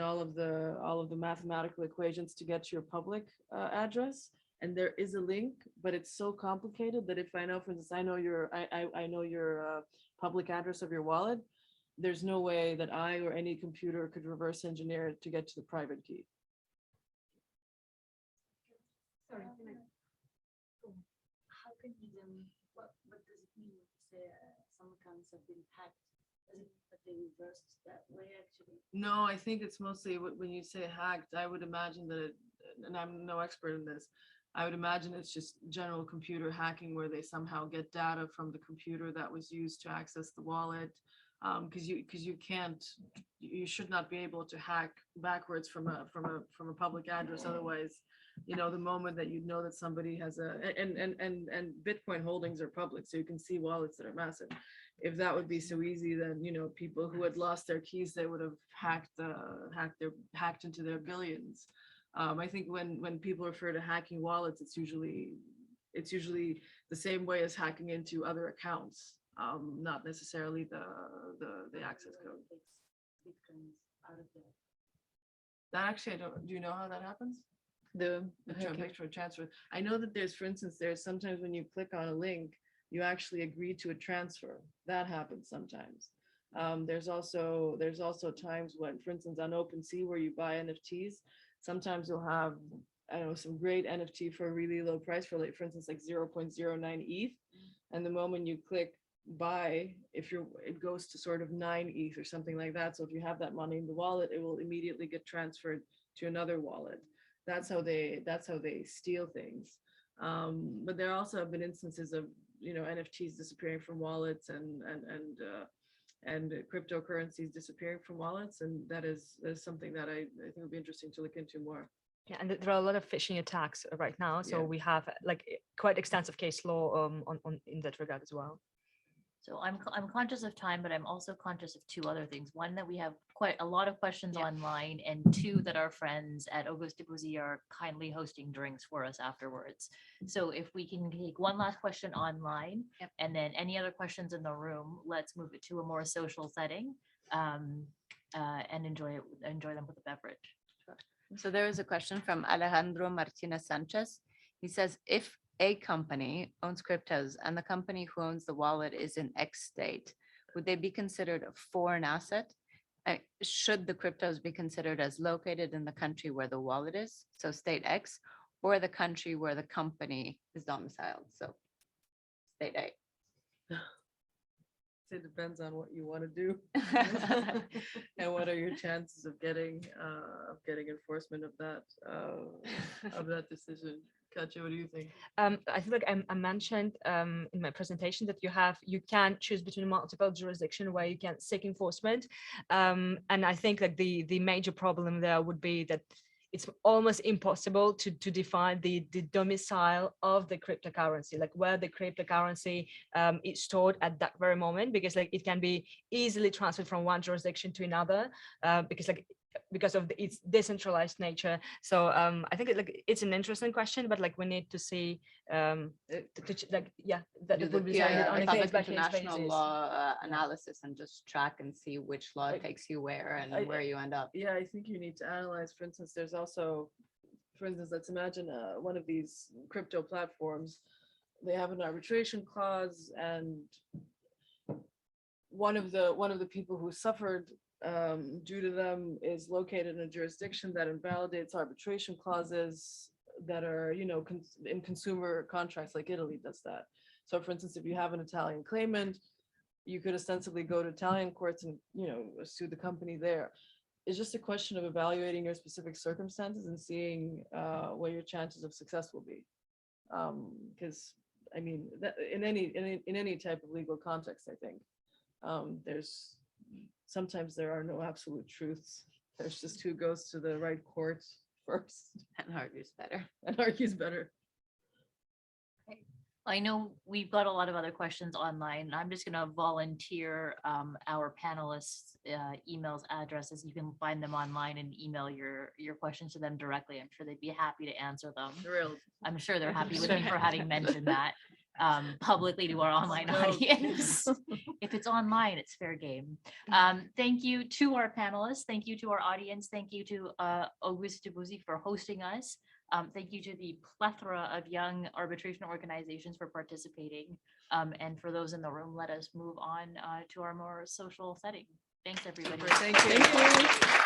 all of the mathematical equations to get to your public address. And there is a link, but it's so complicated that if I know, for instance, I know your public address of your wallet, there's no way that I or any computer could reverse engineer it to get to the private key. Sorry, how can you what does it mean when you say some accounts have been hacked? Does it mean that they reversed that way actually? No, I think it's mostly when you say hacked, I would imagine that and I'm no expert in this, I would imagine it's just general computer hacking where they somehow get data from the computer that was used to access the wallet. Because you should not be able to hack backwards from a public address. Otherwise, the moment that you know that somebody has and Bitcoin holdings are public, so you can see wallets that are massive. If that would be so easy, then people who had lost their keys, they would have hacked into their billions. I think when people refer to hacking wallets, it's usually the same way as hacking into other accounts. Not necessarily the access code. Bitcoins out of there. That actually, do you know how that happens? The transfer. I know that there's sometimes when you click on a link, you actually agree to a transfer. That happens sometimes. There's also times when, for instance, on OpenSea where you buy NFTs, sometimes you'll have, I don't know, some great NFT for a really low price for instance, like 0.09 ETH. And the moment you click buy, it goes to sort of 9 ETH or something like that. So if you have that money in the wallet, it will immediately get transferred to another wallet. That's how they steal things. But there also have been instances of NFTs disappearing from wallets and cryptocurrencies disappearing from wallets, and that is something that I think would be interesting to look into more. Yeah, and there are a lot of phishing attacks right now, so Yeah. we have like quite extensive case law on in that regard as well. So I'm conscious of time, but I'm also conscious of two other things. One, that we have quite a lot of questions online, and two, that our friends at Auguste Debussy are kindly hosting drinks for us afterwards. So if we can take one last question online, and then any other questions in the room, let's move it to a more social setting, and enjoy them with a beverage. So there is a question from Alejandro Martinez Sanchez. He says, if a company owns cryptos and the company who owns the wallet is in X state, would they be considered a foreign asset? Should the cryptos be considered as located in the country where the wallet is, so state X, or the country where the company is domiciled, so state A? It depends on what you want to do and what are your chances of getting enforcement of that decision. Katja, what do you think? I feel like I mentioned in my presentation that you can choose between multiple jurisdiction where you can seek enforcement, and I think that the major problem there would be that it's almost impossible to define the domicile of the cryptocurrency, like where the cryptocurrency is stored at that very moment, because like it can be easily transferred from one jurisdiction to another, because of its decentralized nature. So I think it's an interesting question, but like we need to see that Do it will be the decided on a public case-by-case international basis. law analysis and just track and see which law takes you where and where you end up. Yeah, I think you need to analyze, for instance, there's also, for instance, let's imagine one of these crypto platforms, they have an arbitration clause, and one of the people who suffered due to them is located in a jurisdiction that invalidates arbitration clauses that are, in consumer contracts, like Italy does that. So for instance, if you have an Italian claimant, you could ostensibly go to Italian courts and, sue the company there. It's just a question of evaluating your specific circumstances and seeing what your chances of success will be. Because I mean, in any type of legal context, I think sometimes there are no absolute truths. There's just who goes to the right court first And argues better. and argues better. I know we've got a lot of other questions online. I'm just going to volunteer our panelists' emails addresses. You can find them online and email your questions to them directly. I'm sure they'd be happy to answer them. Thrilled. I'm sure they're happy with me for having mentioned that publicly to our online audience. If it's online, it's fair game. Thank you to our panelists. Thank you to our audience. Thank you to Auguste Debussy for hosting us. Thank you to the plethora of young arbitration organizations for participating. And for those in the room, let us move on to our more social setting. Thanks, everybody. Thank you.